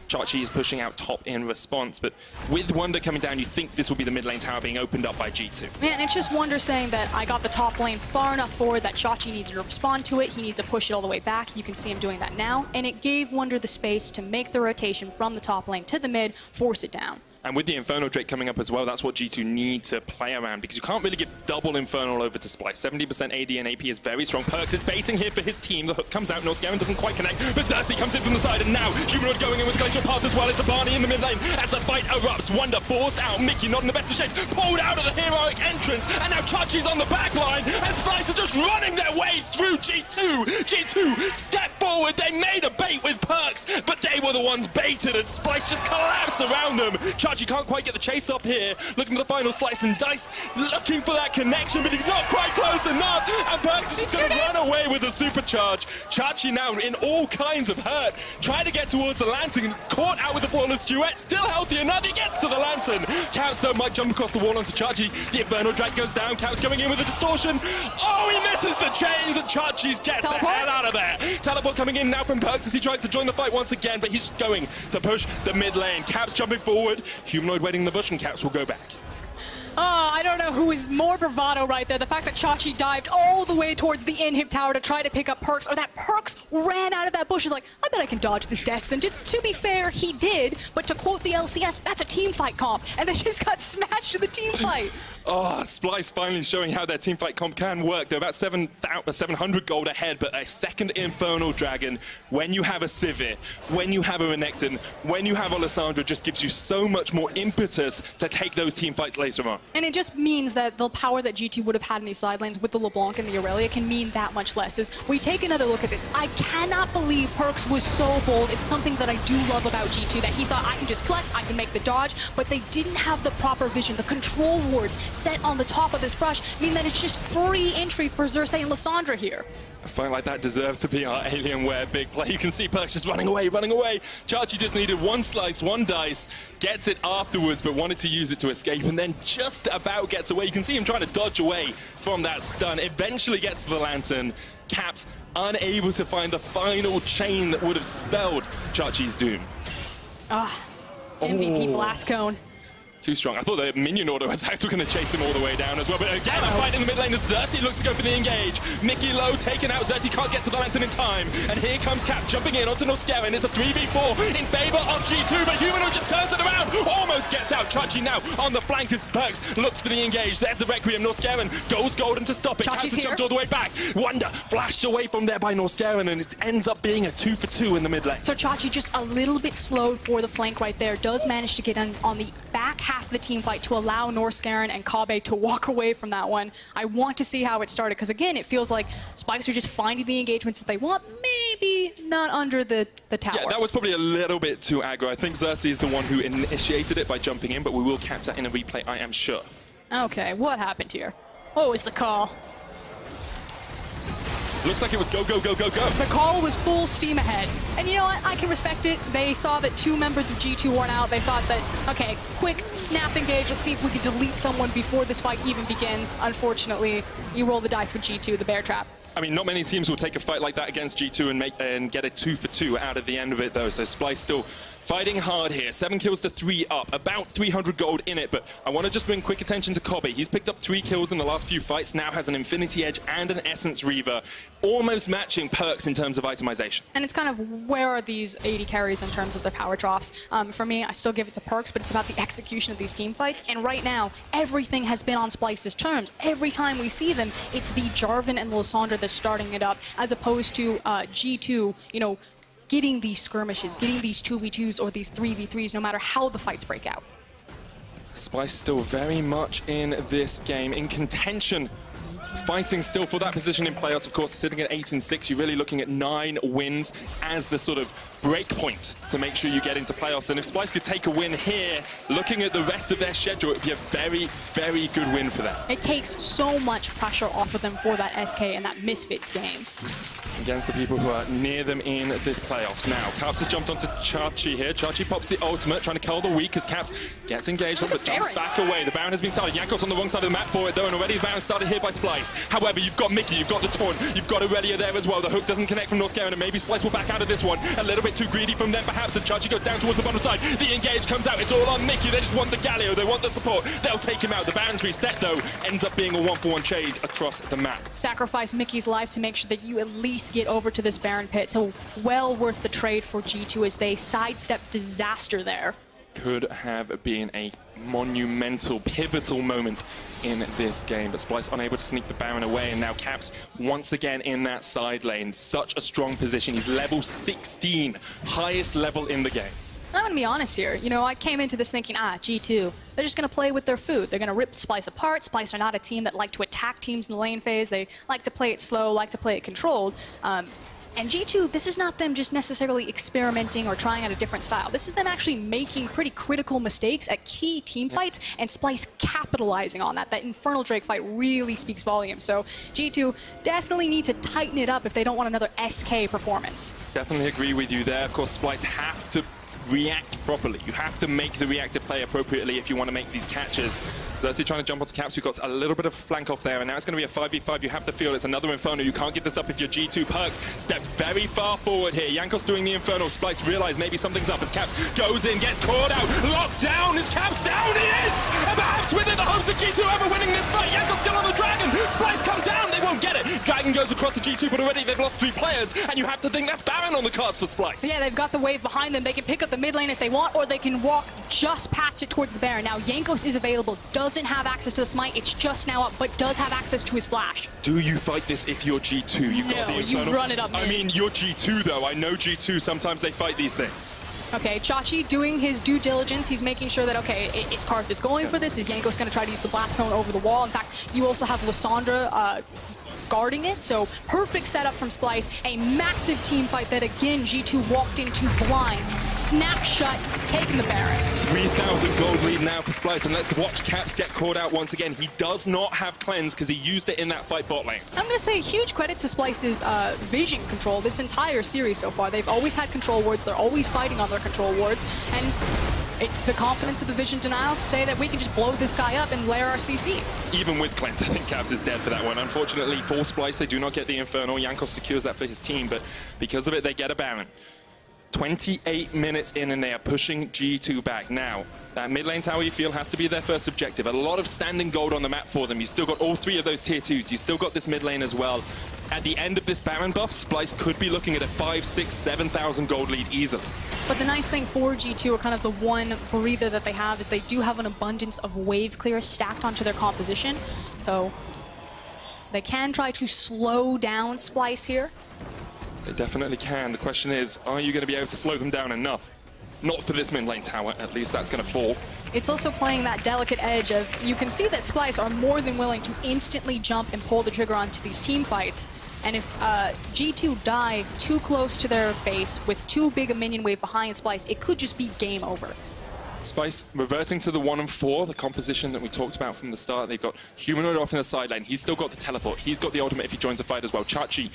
Chachi is pushing out top in response, but with Wonder coming down, you think this will be the mid lane tower being opened up by G2. Man, it's just Wonder saying that I got the top lane far enough forward that Chachi needed to respond to it. He needed to push it all the way back. You can see him doing that now, and it gave Wonder the space to make the rotation from the top lane to the mid, force it down. And with the Inferno Drake coming up as well, that's what G2 need to play around, because you can't really give double Infernal over to Splyce. 70% AD and AP is very strong. Perkz is baiting here for his team. The hook comes out. Norscaven doesn't quite connect, but Xerxes comes in from the side, and now Humanoid going in with Glacial Path as well. It's a Barney in the mid lane as the fight erupts. Wonder forced out. Mickey not in the best of shapes. Pulled out of the heroic entrance, and now Chachi's on the back line, and Splyce are just running their way through G2. G2 step forward. They made a bait with Perkz, but they were the ones baited as Splyce just collapsed around them. Chachi can't quite get the chase up here, looking for the final slice and dice, looking for that connection, but he's not quite close enough, and Perkz is just going to run away with a supercharge. Chachi now in all kinds of hurt, trying to get towards the lantern, caught out with the flawless duet, still healthy enough, he gets to the lantern. Caps though might jump across the wall onto Chachi, the Inferno Drake goes down, Caps going in with a distortion, oh, he misses the chains, and Chachi gets the hell out of there. Teleport coming in now from Perkz as he tries to join the fight once again, but he's going to push the mid lane. Caps jumping forward, Humanoid waiting in the bush, and Caps will go back. Oh, I don't know who is more bravado right there. The fact that Chachi dived all the way towards the inhib tower to try to pick up Perks, or that Perks ran out of that bush is like, I bet I can dodge this Destin. Just to be fair, he did, but to quote the LCS, that's a team fight comp, and they just got smashed in the team fight. Oh, Splyce finally showing how their teamfight comp can work. They're about 700 gold ahead, but a second Infernal Dragon, when you have a Sivir, when you have a Renekton, when you have Alessandra, just gives you so much more impetus to take those teamfights later on. And it just means that the power that GT would have had in these side lanes with the LeBlanc and the Aurelia can mean that much less. As we take another look at this, I cannot believe Perks was so bold. It's something that I do love about G2, that he thought, I can just flex, I can make the dodge, but they didn't have the proper vision. The control wards set on the top of this brush mean that it's just free entry for Xerxes and Lissandra here. A fight like that deserves to be our Alienware big play. You can see Perks just running away, running away. Chachi just needed one slice, one dice, gets it afterwards, but wanted to use it to escape, and then just about gets away. You can see him trying to dodge away from that stun. Eventually gets to the Lantern. Caps unable to find the final chain that would have spelled Chachi's doom. MVP Blast Cone. Too strong. I thought the minion auto attacks were going to chase him all the way down as well. But again, a fight in the mid lane as Xerxes looks to go for the engage. Mickey low, taken out. Xerxes can't get to the Lantern in time. And here comes Cap jumping in onto Norscarin. It's a 3v4 in favor of G2, but Humanoid just turns it around. Almost gets out. Chachi now on the flank as Perks looks for the engage. There's the Requiem. Norscarin goes golden to stop it. Caps has jumped all the way back. Wonder flashed away from there by Norscarin, and it ends up being a 2-for-2 in the mid lane. So Chachi just a little bit slowed for the flank right there. Does manage to get on the back half of the team fight to allow Norscarin and Kabe to walk away from that one. I want to see how it started, because again, it feels like Splyce are just finding the engagements that they want, maybe not under the tower. Yeah, that was probably a little bit too aggro. I think Xerxes is the one who initiated it by jumping in, but we will catch that in a replay, I am sure. Okay, what happened here? What was the call? Looks like it was go, go, go, go, go. The call was full steam ahead. And you know what? I can respect it. They saw that 2 members of G2 weren't out. They thought that, okay, quick snap engage. Let's see if we can delete someone before this fight even begins. Unfortunately, you roll the dice with G2, the bear trap. I mean, not many teams will take a fight like that against G2 and get a 2-for-2 out of the end of it, though. So Splyce still fighting hard here. 7 kills to 3 up, about 300 gold in it. But I want to just bring quick attention to Kobe. He's picked up 3 kills in the last few fights, now has an Infinity Edge and an Essence Reaver, almost matching Perks in terms of itemization. And it's kind of, where are these 80 carries in terms of their power troughs? For me, I still give it to Perks, but it's about the execution of these team fights. And right now, everything has been on Splyce's terms. Every time we see them, it's the Jarvan and Lissandra that's starting it up, as opposed to G2, you know, getting these skirmishes, getting these 2v2s or these 3v3s, no matter how the fights break out. Splyce still very much in this game, in contention, fighting still for that position in playoffs. Of course, sitting at 8-6, you're really looking at 9 wins as the sort of break point to make sure you get into playoffs. And if Splyce could take a win here, looking at the rest of their schedule, it would be a very, very good win for them. It takes so much pressure off of them for that SK and that Misfits game. Against the people who are near them in this playoffs. Now, Caps has jumped onto Chachi here. Chachi pops the ultimate, trying to kill the weak as Caps gets engaged on, but jumps back away. The Baron has been started. Jankos on the wrong side of the map for it, though, and already the Baron started here by Splyce. However, you've got Mickey, you've got the Taunt, you've got Aurelia there as well. The hook doesn't connect from Norscarin, and maybe Splyce will back out of this one. A little bit too greedy from them, perhaps, as Chachi goes down towards the bottom side. The engage comes out. It's all on Mickey. They just want the Galio. They want the support. They'll take him out. The Baron's reset, though, ends up being a 1-for-1 trade across the map. Sacrifice Mickey's life to make sure that you at least get over to this Baron pit. So well worth the trade for G2 as they sidestep disaster there. Could have been a monumental, pivotal moment in this game, but Splyce unable to sneak the Baron away, and now Caps once again in that side lane. Such a strong position. He's level 16, highest level in the game. I'm going to be honest here. You know, I came into this thinking, G2, they're just going to play with their food. They're going to rip Splyce apart. Splyce are not a team that like to attack teams in the lane phase. They like to play it slow, like to play it controlled. And G2, this is not them just necessarily experimenting or trying out a different style. This is them actually making pretty critical mistakes at key team fights, and Splyce capitalizing on that. That Infernal Drake fight really speaks volumes. So G2 definitely need to tighten it up if they don't want another SK performance. Definitely agree with you there. Of course, Splyce have to react properly. You have to make the reactive play appropriately if you want to make these catches. Xerxes trying to jump onto Caps, who got a little bit of a flank off there, and now it's going to be a 5v5. You have to feel it's another Inferno. You can't give this up if you're G2. Perks step very far forward here. Jankos doing the Inferno. Splyce realize maybe something's up as Caps goes in, gets caught out. Locked down. Is Caps down? He is! And perhaps within the hopes of G2 ever winning this fight. Jankos still on the Dragon. Splyce come down. They won't get it. Dragon goes across the G2, but already they've lost 3 players, and you have to think that's Baron on the cards for Splyce. Yeah, they've got the wave behind them. They can pick up the mid lane if they want, or they can walk just past it towards the Baron. Now, Jankos is available, doesn't have access to the smite. It's just now up, but does have access to his flash. Do you fight this if you're G2? You've got the Inferno. You run it up mid. I mean, you're G2, though. I know G2, sometimes they fight these things. Okay, Chachi doing his due diligence. He's making sure that, okay, is Karthus going for this? Is Jankos going to try to use the Blast Cone over the wall? In fact, you also have Lissandra guarding it, so perfect setup from Splyce. A massive team fight that, again, G2 walked into blind, snap shut, taking the Baron. 3,000 gold lead now for Splyce, and let's watch Caps get caught out once again. He does not have cleanse because he used it in that fight bot lane. I'm going to say huge credit to Splyce's vision control this entire series so far. They've always had control wards, they're always fighting on their control wards, and it's the confidence of the vision denial to say that we can just blow this guy up and layer our CC. Even with cleanse, I think Caps is dead for that one. Unfortunately for Splyce, they do not get the Inferno. Jankos secures that for his team, but because of it, they get a Baron. 28 minutes in, and they are pushing G2 back. Now, that mid lane tower, you feel, has to be their first objective. A lot of standing gold on the map for them. You still got all 3 of those tier 2s. You still got this mid lane as well. At the end of this Baron buff, Splyce could be looking at a 5, 6, 7,000 gold lead easily. But the nice thing for G2, or kind of the one breather that they have, is they do have an abundance of wave clear stacked onto their composition. So they can try to slow down Splyce here. They definitely can. The question is, are you going to be able to slow them down enough? Not for this mid lane tower, at least that's going to fall. It's also playing that delicate edge of, you can see that Splyce are more than willing to instantly jump and pull the trigger onto these team fights. And if G2 die too close to their base with too big a minion wave behind Splyce, it could just be game over. Splyce reverting to the 1 and 4, the composition that we talked about from the start. They've got Humanoid off in the side lane. He's still got the teleport. He's got the ultimate if he joins the fight as well. Chachi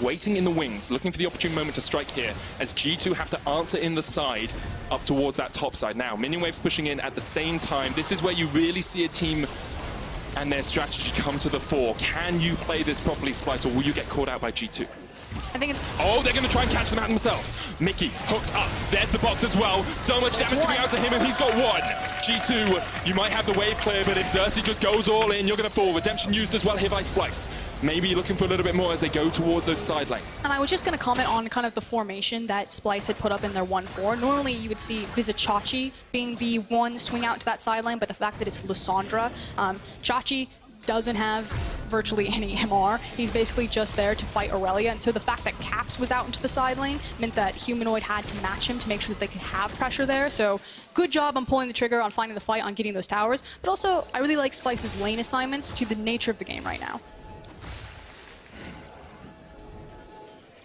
waiting in the wings, looking for the opportune moment to strike here, as G2 have to answer in the side up towards that top side. Now, minion waves pushing in at the same time. This is where you really see a team and their strategy come to the fore. Can you play this properly, Splyce, or will you get caught out by G2? I think oh, they're going to try and catch them out themselves. Mickey hooked up. There's the box as well. So much damage coming out to him, and he's got 1. G2, you might have the wave clear, but if Xerxes just goes all in, you're going to fall. Redemption used as well here by Splyce. Maybe looking for a little bit more as they go towards those side lanes. And I was just going to comment on kind of the formation that Splyce had put up in their 1-4. Normally, you would see Chachi being the one swing out to that side lane, but the fact that it's Lissandra, Chachi doesn't have virtually any MR. He's basically just there to fight Aurelia, and so the fact that Caps was out into the side lane meant that Humanoid had to match him to make sure that they could have pressure there. So good job on pulling the trigger, on finding the fight, on getting those towers. But also, I really like Splyce's lane assignments to the nature of the game right now.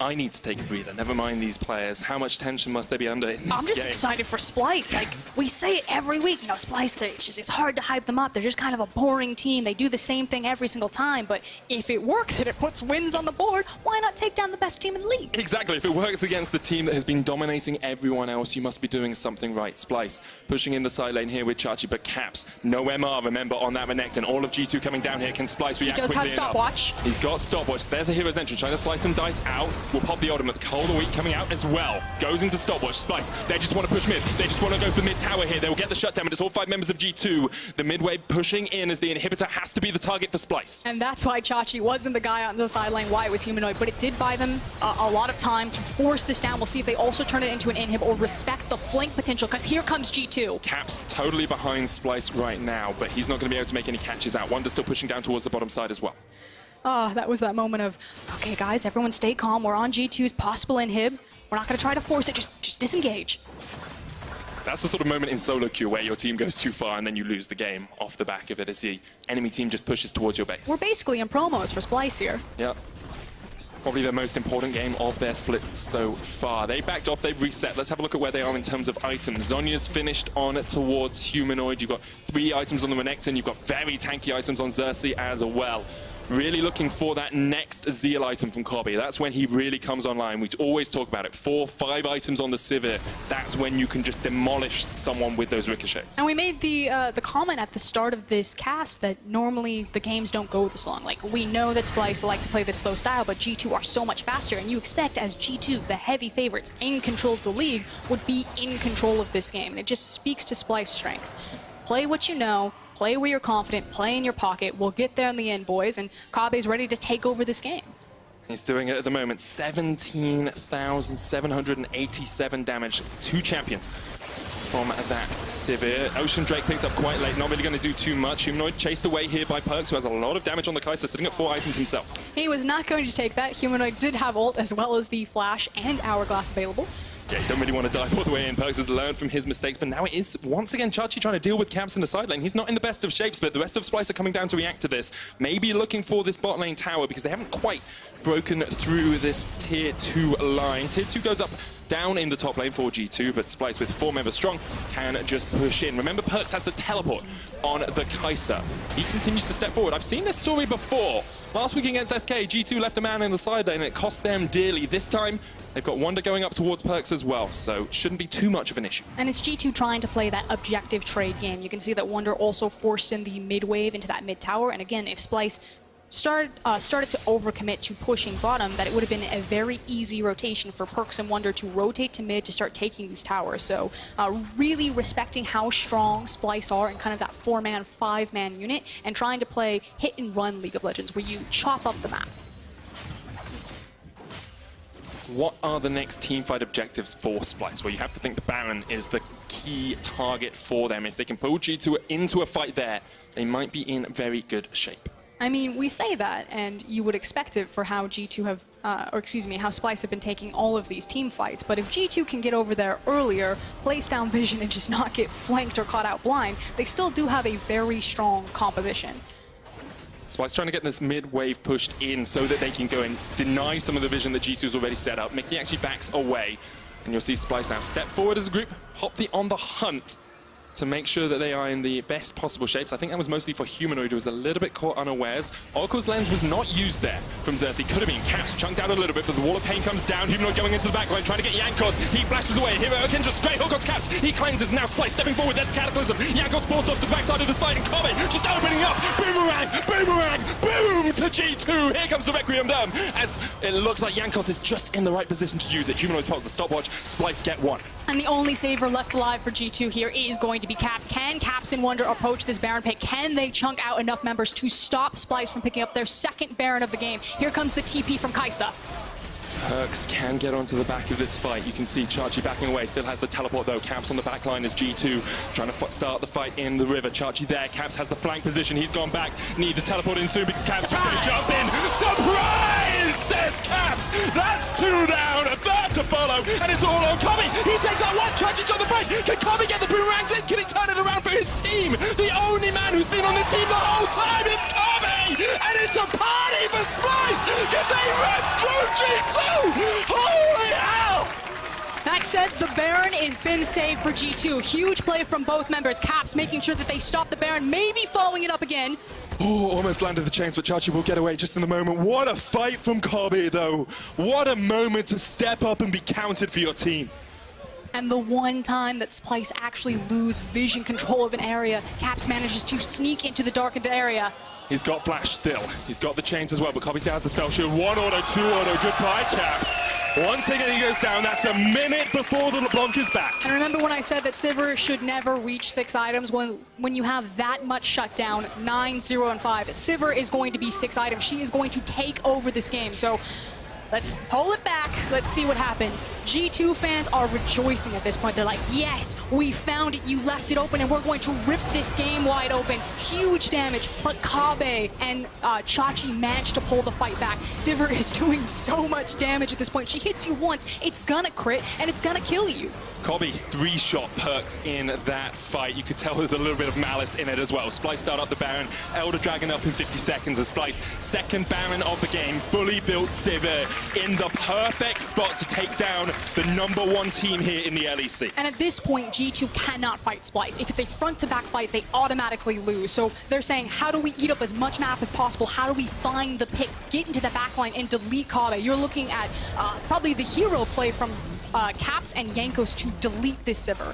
I need to take a breather. Never mind these players. How much tension must they be under in this I'm just game? excited for Splyce. Like, we say it every week. You know, Splyce, it's hard to hype them up. They're just kind of a boring team. They do the same thing every single time. But if it works and it puts wins on the board, why not take down the best team in the league? Exactly. If it works against the team that has been dominating everyone else, you must be doing something right. Splyce pushing in the side lane here with Chachi, but Caps, no MR, remember, on that Renekton. All of G2 coming down here. Can Splyce react quickly enough? He does have stopwatch. He's got stopwatch. There's a hero's entrance. Trying to slice some dice out. Will pop the ultimate. Cold the Weak coming out as well. Goes into stopwatch. Splyce, they just want to push mid. They just want to go for mid tower here. They will get the shutdown, but it's all 5 members of G2. The mid wave pushing in as the inhibitor has to be the target for Splyce. And that's why Chachi wasn't the guy on the sideline, why it was Humanoid, but it did buy them a lot of time to force this down. We'll see if they also turn it into an inhib or respect the flank potential, because here comes G2. Caps totally behind Splyce right now, but he's not going to be able to make any catches out. Wonder still pushing down towards the bottom side as well. That was that moment of, okay guys, everyone stay calm. We're on G2's possible inhib. We're not going to try to force it, just disengage. That's the sort of moment in solo queue where your team goes too far and then you lose the game off the back of it as the enemy team just pushes towards your base. We're basically in promos for Splyce here. Yeah. Probably the most important game of their split so far. They backed off, they've reset. Let's have a look at where they are in terms of items. Zhonya's finished on towards Humanoid. You've got 3 items on the Renekton. You've got very tanky items on Xerxes as well. Really looking for that next Zeal item from Kobe. That's when he really comes online. We always talk about it. 4, 5 items on the Sivir. That's when you can just demolish someone with those ricochets. And we made the comment at the start of this cast that normally the games don't go this long. Like, we know that Splyce like to play this slow style, but G2 are so much faster, and you expect as G2, the heavy favorites in control of the league, would be in control of this game. And it just speaks to Splyce's strength. Play what you know, play where you're confident, play in your pocket. We'll get there in the end, boys, and Kabe's ready to take over this game. He's doing it at the moment. 17,787 damage. 2 champions from that Sivir. Ocean Drake picked up quite late, not really going to do too much. Humanoid chased away here by Perks, who has a lot of damage on the Kai'Sa, sitting at 4 items himself. He was not going to take that. Humanoid did have ult as well as the Flash and Hourglass available. Yeah, you don't really want to dive all the way in. Perks has learned from his mistakes, but now it is once again Chachi trying to deal with Caps in the side lane. He's not in the best of shapes, but the rest of Splyce are coming down to react to this. Maybe looking for this bot lane tower because they haven't quite broken through this tier 2 line. Tier 2 goes up down in the top lane for G2, but Splyce with 4 members strong can just push in. Remember, Perks has the teleport on the Kai'Sa. He continues to step forward. I've seen this story before. Last week against SK, G2 left a man in the side lane and it cost them dearly. This time, they've got Wonder going up towards Perks as well, so shouldn't be too much of an issue. And it's G2 trying to play that objective trade game. You can see that Wonder also forced in the mid wave into that mid tower, and again, if Splyce started to overcommit to pushing bottom, that it would have been a very easy rotation for Perks and Wonder to rotate to mid to start taking these towers. So really respecting how strong Splyce are in kind of that 4-man, 5-man unit, and trying to play hit and run League of Legends where you chop up the map. What are the next teamfight objectives for Splyce? Well, you have to think the Baron is the key target for them. If they can pull G2 into a fight there, they might be in very good shape. I mean, we say that, and you would expect it for how G2 have, how Splyce have been taking all of these team fights. But if G2 can get over there earlier, place down vision, and just not get flanked or caught out blind, they still do have a very strong composition. Splyce trying to get this mid-wave pushed in so that they can go and deny some of the vision that G2's already set up. Mickey actually backs away, and you'll see Splyce now step forward as a group, hop on the hunt to make sure that they are in the best possible shapes. I think that was mostly for Humanoid, who was a little bit caught unawares. Oracle's lens was not used there from Xerxes. Could have been. Caps chunked out a little bit, but the Wall of Pain comes down. Humanoid going into the back line, trying to get Jankos. He flashes away. Hero Kindred's great hook on Caps. He cleanses. Now Splyce stepping forward. There's Cataclysm. Jankos forced off the backside of the fight, and Kobe just opening up. Boomerang, boomerang, boom to G2. Here comes the Requiem Dome, as it looks like Jankos is just in the right position to use it. Humanoid pops the stopwatch. Splyce get 1. And the only saver left alive for G2 here is going to be Caps. Can Caps and Wonder approach this Baron pick? Can they chunk out enough members to stop Splyce from picking up their second Baron of the game? Here comes the TP from Kai'Sa. Perks can get onto the back of this fight. You can see Chachi backing away. Still has the teleport though. Caps on the back line as G2 trying to start the fight in the river. Chachi there. Caps has the flank position. He's gone back. Need the teleport in soon because Caps just going to jump in. Surprise, says Caps. That's 2 down. A third to follow. And it's all on Kobe. He takes out 1. Chachi's on the break. Can Kobe get the boomerangs in? Can he turn it around for his team? The only man who's been on this team the whole time is Kobe. And it's a party for Splyce because they ripped through G2. Holy hell! That said, the Baron has been saved for G2. Huge play from both members. Caps making sure that they stop the Baron, maybe following it up again. Oh, almost landed the chains, but Chachi will get away just in the moment. What a fight from Kobe, though. What a moment to step up and be counted for your team. And the one time that Splyce actually lose vision control of an area, Caps manages to sneak into the darkened area. He's got flash still. He's got the chains as well, but Kobe still has the spell shield. 1 auto, 2 auto. Goodbye, Caps. Once again he goes down. That's a minute before the LeBlanc is back. And remember when I said that Sivir should never reach 6 items? When you have that much shutdown, 9, 0, and 5, Sivir is going to be 6 items. She is going to take over this game. So let's pull it back. Let's see what happened. G2 fans are rejoicing at this point. They're like, yes, we found it. You left it open, and we're going to rip this game wide open. Huge damage, but Kabe and Chachi managed to pull the fight back. Sivir is doing so much damage at this point. She hits you once, it's gonna crit, and it's gonna kill you. Kobe 3-shot Perks in that fight. You could tell there's a little bit of malice in it as well. Splyce start up the Baron. Elder Dragon up in 50 seconds as Splyce, second Baron of the game, fully built Sivir. in the perfect spot to take down the #1 team here in the LEC. And at this point, G2 cannot fight Splyce. If it's a front-to-back fight, they automatically lose. So they're saying, how do we eat up as much map as possible? How do we find the pick, get into the backline, and delete Kabe? You're looking at probably the hero play from Caps and Jankos to delete this Sivir.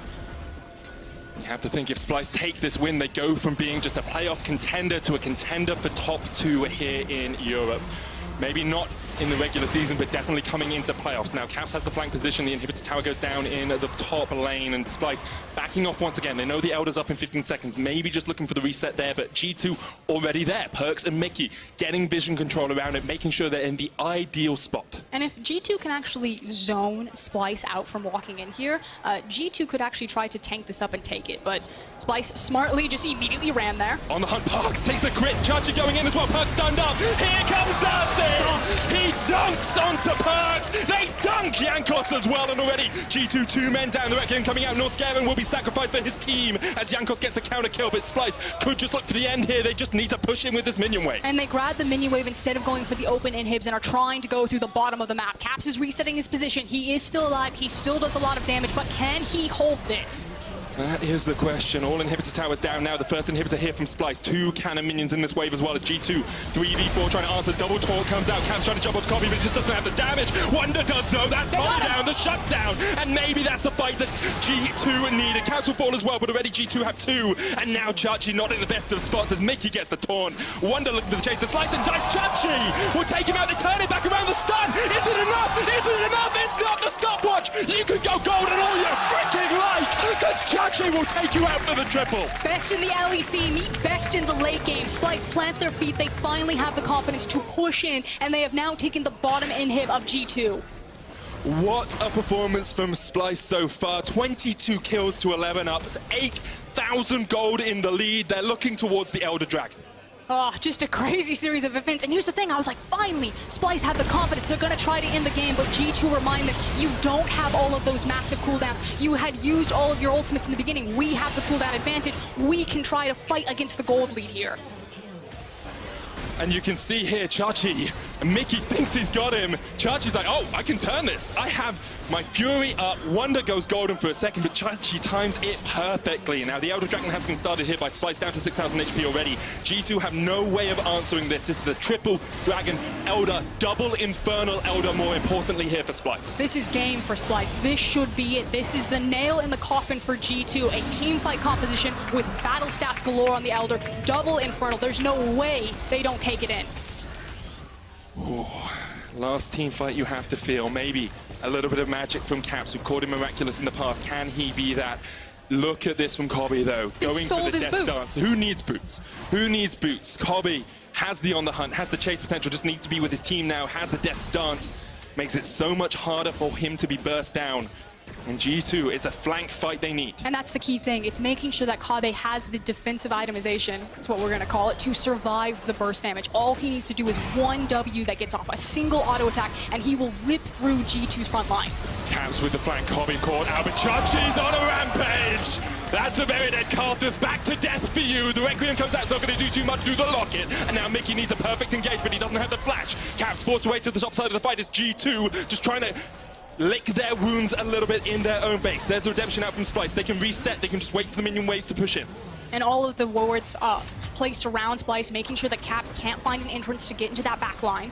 You have to think if Splyce take this win, they go from being just a playoff contender to a contender for top 2 here in Europe. Maybe not in the regular season, but definitely coming into playoffs. Now, Caps has the flank position. The inhibitor tower goes down in the top lane, and Splyce backing off once again. They know the Elder's up in 15 seconds, maybe just looking for the reset there, but G2 already there. Perks and Mickey getting vision control around it, making sure they're in the ideal spot. And if G2 can actually zone Splyce out from walking in here, G2 could actually try to tank this up and take it, but Splyce smartly just immediately ran there. On the hunt, Perks takes a crit. Chachi going in as well. Perks stunned up. Here comes Darcy. He dunks onto Perks. They dunk Jankos as well, and already G2 2 men down. The Requiem coming out. Norscaven will be sacrificed for his team as Jankos gets a counter kill, but Splyce could just look for the end here. They just need to push in with this minion wave. And they grab the minion wave instead of going for the open inhibs and are trying to go through the bottom of the map. Caps is resetting his position. He is still alive. He still does a lot of damage, but can he hold this? That is the question. All inhibitor towers down now. The first inhibitor here from Splyce. 2 cannon minions in this wave as well as G2. 3v4 trying to answer. Double talk comes out. Caps trying to jump off Kobe, but it just doesn't have the damage. Wonder does though. That's Kobe down. The shutdown. And maybe that's the fight that G2 needed. Caps will fall as well, but already G2 have 2. And now Chachi not in the best of spots as Mickey gets the taunt. Wonder looking for the chase. The slice and dice. Chachi will take him out. They turn it back around the stun. Is it enough? Is it enough? It's not the stopwatch. You can go golden all you freaking like, because Chachi will take you out for the triple. Best in the LEC, meet best in the late game. Splyce plant their feet. They finally have the confidence to push in, and they have now taken the bottom inhib of G2. What a performance from Splyce so far. 22 kills to 11 up. It's 8,000 gold in the lead. They're looking towards the Elder Dragon. Oh, just a crazy series of events. And here's the thing, I was like, finally, Splyce have the confidence. They're going to try to end the game, but G2 remind them, you don't have all of those massive cooldowns. You had used all of your ultimates in the beginning. We have the cooldown advantage. We can try to fight against the gold lead here. And you can see here, Chachi, Mickey thinks he's got him. Chachi's like, oh, I can turn this. I have my Fury up. Wonder goes golden for a second, but Chachi times it perfectly. Now, the Elder Dragon has been started here by Splyce down to 6,000 HP already. G2 have no way of answering this. This is a triple Dragon Elder, double Infernal Elder, more importantly here for Splyce. This is game for Splyce. This should be it. This is the nail in the coffin for G2. A team fight composition with battle stats galore on the Elder, double Infernal. There's no way they don't take it in. Ooh, last team fight you have to feel. Maybe a little bit of magic from Caps. We've called him miraculous in the past. Can he be that? Look at this from Kobe though. Going for the death dance. Who needs boots? Who needs boots? Kobe has the on the hunt, has the chase potential, just needs to be with his team now, has the death dance. Makes it so much harder for him to be burst down. And G2, it's a flank fight they need. And that's the key thing. It's making sure that Kabe has the defensive itemization, that's what we're going to call it, to survive the burst damage. All he needs to do is one W that gets off, a single auto attack, and he will rip through G2's front line. Caps with the flank, Kobe caught out, but Chachi's on a rampage! That's a very dead Karthus, back to death for you. The Requiem comes out, it's not going to do too much through the locket. And now Mickey needs a perfect engagement, he doesn't have the flash. Caps forced away to the top side of the fight as G2 just trying to lick their wounds a little bit in their own base. There's the redemption out from Splyce. They can reset, they can just wait for the minion waves to push in. And all of the wards placed around Splyce, making sure that Caps can't find an entrance to get into that back line.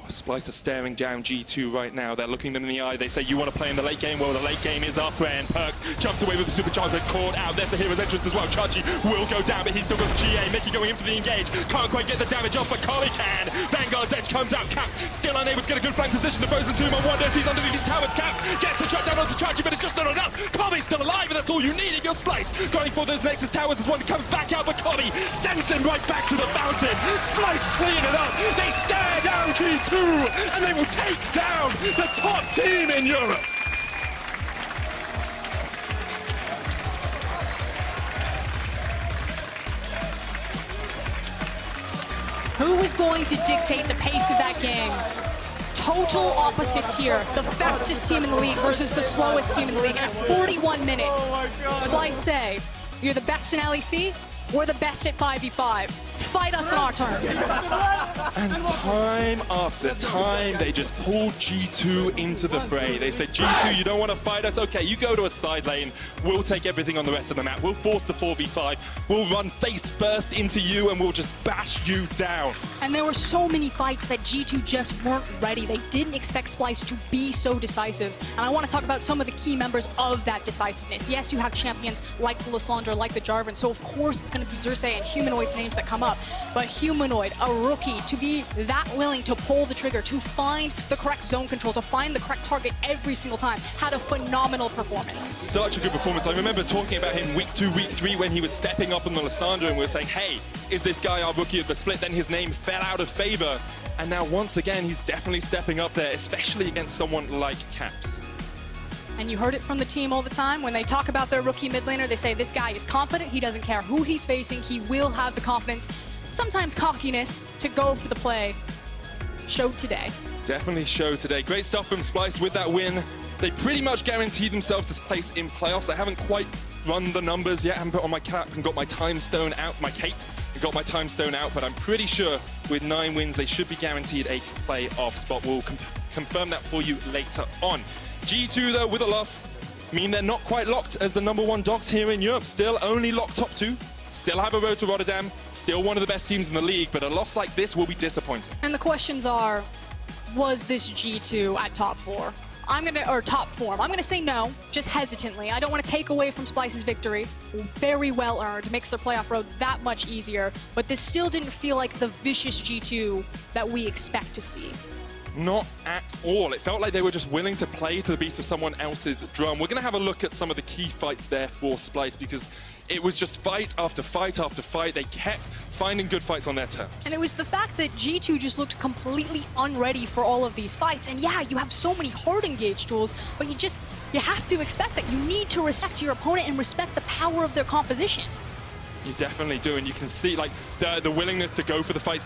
Splyce are staring down G2 right now. They're looking them in the eye. They say, you want to play in the late game? Well, the late game is our friend. Perks jumps away with the supercharge, but caught out. There's the hero's entrance as well. Chachi will go down, but he's still got the GA. Mickey going in for the engage. Can't quite get the damage off, but Collie can. Vanguard's edge comes out. Caps still unable to get a good flank position. The Frozen Tomb on Wonder. He's underneath his towers. Caps gets the shot down onto Chachi, but it's just not enough. Cobbie's still alive, and that's all you need if you're Splyce. Going for those Nexus towers as Wonder comes back out, but Cobbie sends him right back to the fountain. Splyce cleared it up. They stare down G2, and they will take down the top team in Europe. Who is going to dictate the pace of that game? Total opposites here. The fastest team in the league versus the slowest team in the league at 41 minutes. Splyce say, you're the best in LEC, we're the best at 5v5. fight us on our terms. And time after time, they just pulled G2 into the fray. They said, G2, you don't want to fight us? Okay, you go to a side lane. We'll take everything on the rest of the map. We'll force the 4v5. We'll run face first into you, and we'll just bash you down. And there were so many fights that G2 just weren't ready. They didn't expect Splyce to be so decisive. And I want to talk about some of the key members of that decisiveness. Yes, you have champions like the Lissandra, like the Jarvan, so of course it's going to be Xerxes and Humanoid's names that come up. But Humanoid, a rookie, to be that willing to pull the trigger, to find the correct zone control, to find the correct target every single time, had a phenomenal performance. Such a good performance. I remember talking about him week 2, week 3 when he was stepping up on the Lissandra and we were saying, hey, is this guy our rookie of the split? Then his name fell out of favor. And now once again, he's definitely stepping up there, especially against someone like Caps. And you heard it from the team all the time. When they talk about their rookie mid laner, they say this guy is confident. He doesn't care who he's facing. He will have the confidence, sometimes cockiness, to go for the play. Showed today. Definitely showed today. Great stuff from Splyce with that win. They pretty much guaranteed themselves this place in playoffs. I haven't quite run the numbers yet. I haven't put on my cap and got my time stone out, my cape, and got my time stone out, but I'm pretty sure with 9 wins, they should be guaranteed a playoff spot. We'll confirm that for you later on. G2, though, with a loss, mean they're not quite locked as the #1 dogs here in Europe. Still only locked top 2. Still have a road to Rotterdam. Still one of the best teams in the league, but a loss like this will be disappointing. And the questions are, was this G2 at top 4? Or top form. I'm gonna say no, just hesitantly. I don't want to take away from Splyce's victory. Very well earned, makes their playoff road that much easier, but this still didn't feel like the vicious G2 that we expect to see. Not at all. It felt like they were just willing to play to the beat of someone else's drum. We're going to have a look at some of the key fights there for Splyce because it was just fight after fight after fight. They kept finding good fights on their terms. And it was the fact that G2 just looked completely unready for all of these fights. And yeah, you have so many hard engage tools, but you have to expect that. You need to respect your opponent and respect the power of their composition. You definitely do, and you can see like the willingness to go for the fights.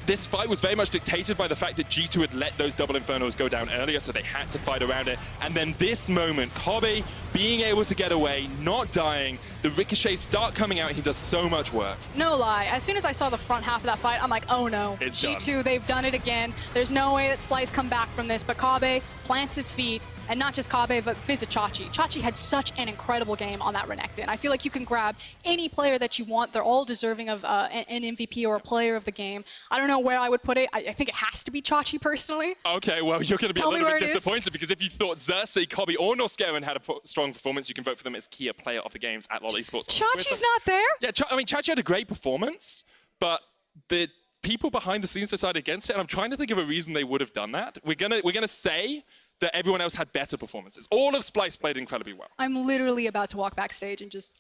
This fight was very much dictated by the fact that G2 had let those double Infernos go down earlier, so they had to fight around it. And then this moment, Kobe being able to get away, not dying, the ricochets start coming out, he does so much work. No lie, as soon as I saw the front half of that fight, I'm like, oh no, it's G2, done. They've done it again. There's no way that Splyce come back from this, but Kobe plants his feet, and not just Kobe, but visit Chachi. Chachi had such an incredible game on that Renekton. I feel like you can grab any player that you want. They're all deserving of an MVP or a player of the game. I don't know where I would put it. I think it has to be Chachi, personally. Okay, well, you're going to be Tell a little me bit where it disappointed because if you thought Xerxes, Kobe, or Norscaron had a strong performance, you can vote for them as key player of the games at LoL eSports. Chachi's not there? Yeah, I mean, Chachi had a great performance, but the people behind the scenes decided against it, and I'm trying to think of a reason they would have done that. We're gonna say that everyone else had better performances. All of Splyce played incredibly well. I'm literally about to walk backstage and just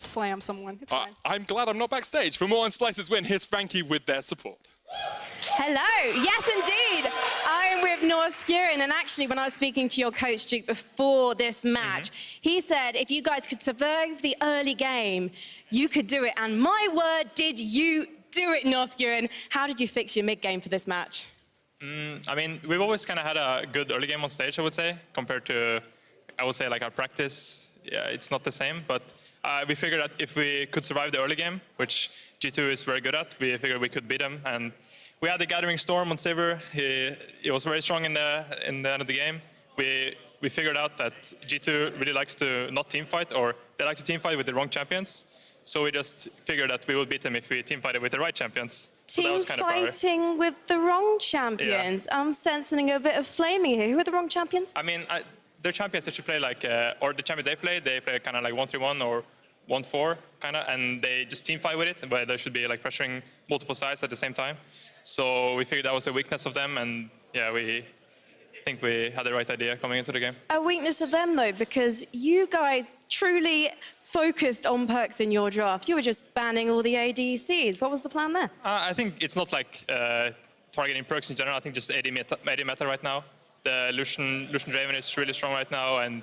slam someone. It's fine. I'm glad I'm not backstage. For more on Splyce's win, here's Frankie with their support. Hello, yes indeed. I'm with Norscaron, and actually when I was speaking to your coach, Duke, before this match, he said if you guys could survive the early game, you could do it, and my word, did you do it, Norscaron. How did you fix your mid-game for this match? I mean, we've always kind of had a good early game on stage, I would say, compared to, I would say, like our practice. Yeah, it's not the same, but we figured that if we could survive the early game, which G2 is very good at, we figured we could beat them. And we had the Gathering Storm on Sivir. He was very strong in the end of the game. We figured out that G2 really likes to not team fight, or they like to team fight with the wrong champions. So we just figured that we would beat them if we team fighted with the right champions. Team fighting with the wrong champions. Yeah. I'm sensing a bit of flaming here. Who are the wrong champions? I mean, they're champions that should play like, or the champion they play kind of like 1-3-1 or 1-4 kind of, and they just team fight with it, but they should be like pressuring multiple sides at the same time. So we figured that was a weakness of them, and yeah, we think we had the right idea coming into the game. A weakness of them though, because you guys truly focused on perks in your draft. You were just banning all the ADCs. What was the plan there? I think it's not like targeting perks in general. I think just AD meta right now. The Lucian Draven is really strong right now, and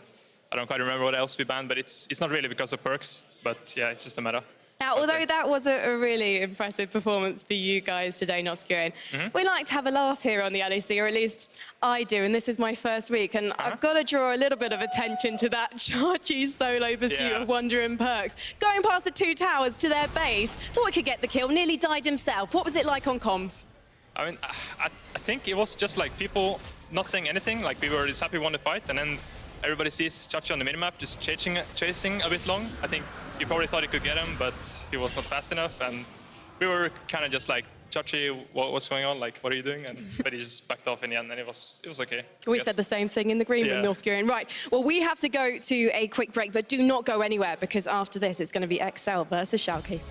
I don't quite remember what else we banned, but it's not really because of perks, but yeah, it's just a meta. Now, Now, although that was a really impressive performance for you guys today, Noscurin, we like to have a laugh here on the LEC, or at least I do, and this is my first week, and I've got to draw a little bit of attention to that Chachi solo pursuit of Wonder and Perks. Going past the 2 towers to their base, thought he could get the kill, nearly died himself. What was it like on comms? I mean, I think it was just like people not saying anything, like we were just happy we won the fight, and then everybody sees Chachi on the minimap just chasing a bit long. I think he probably thought he could get him, but he was not fast enough, and we were kind of just like, Chachi, what's going on? Like, what are you doing? But he just backed off in the end, and it was okay. We said the same thing in the green room, Noscurin. Right, well, we have to go to a quick break, but do not go anywhere, because after this, it's going to be Excel versus Schalke.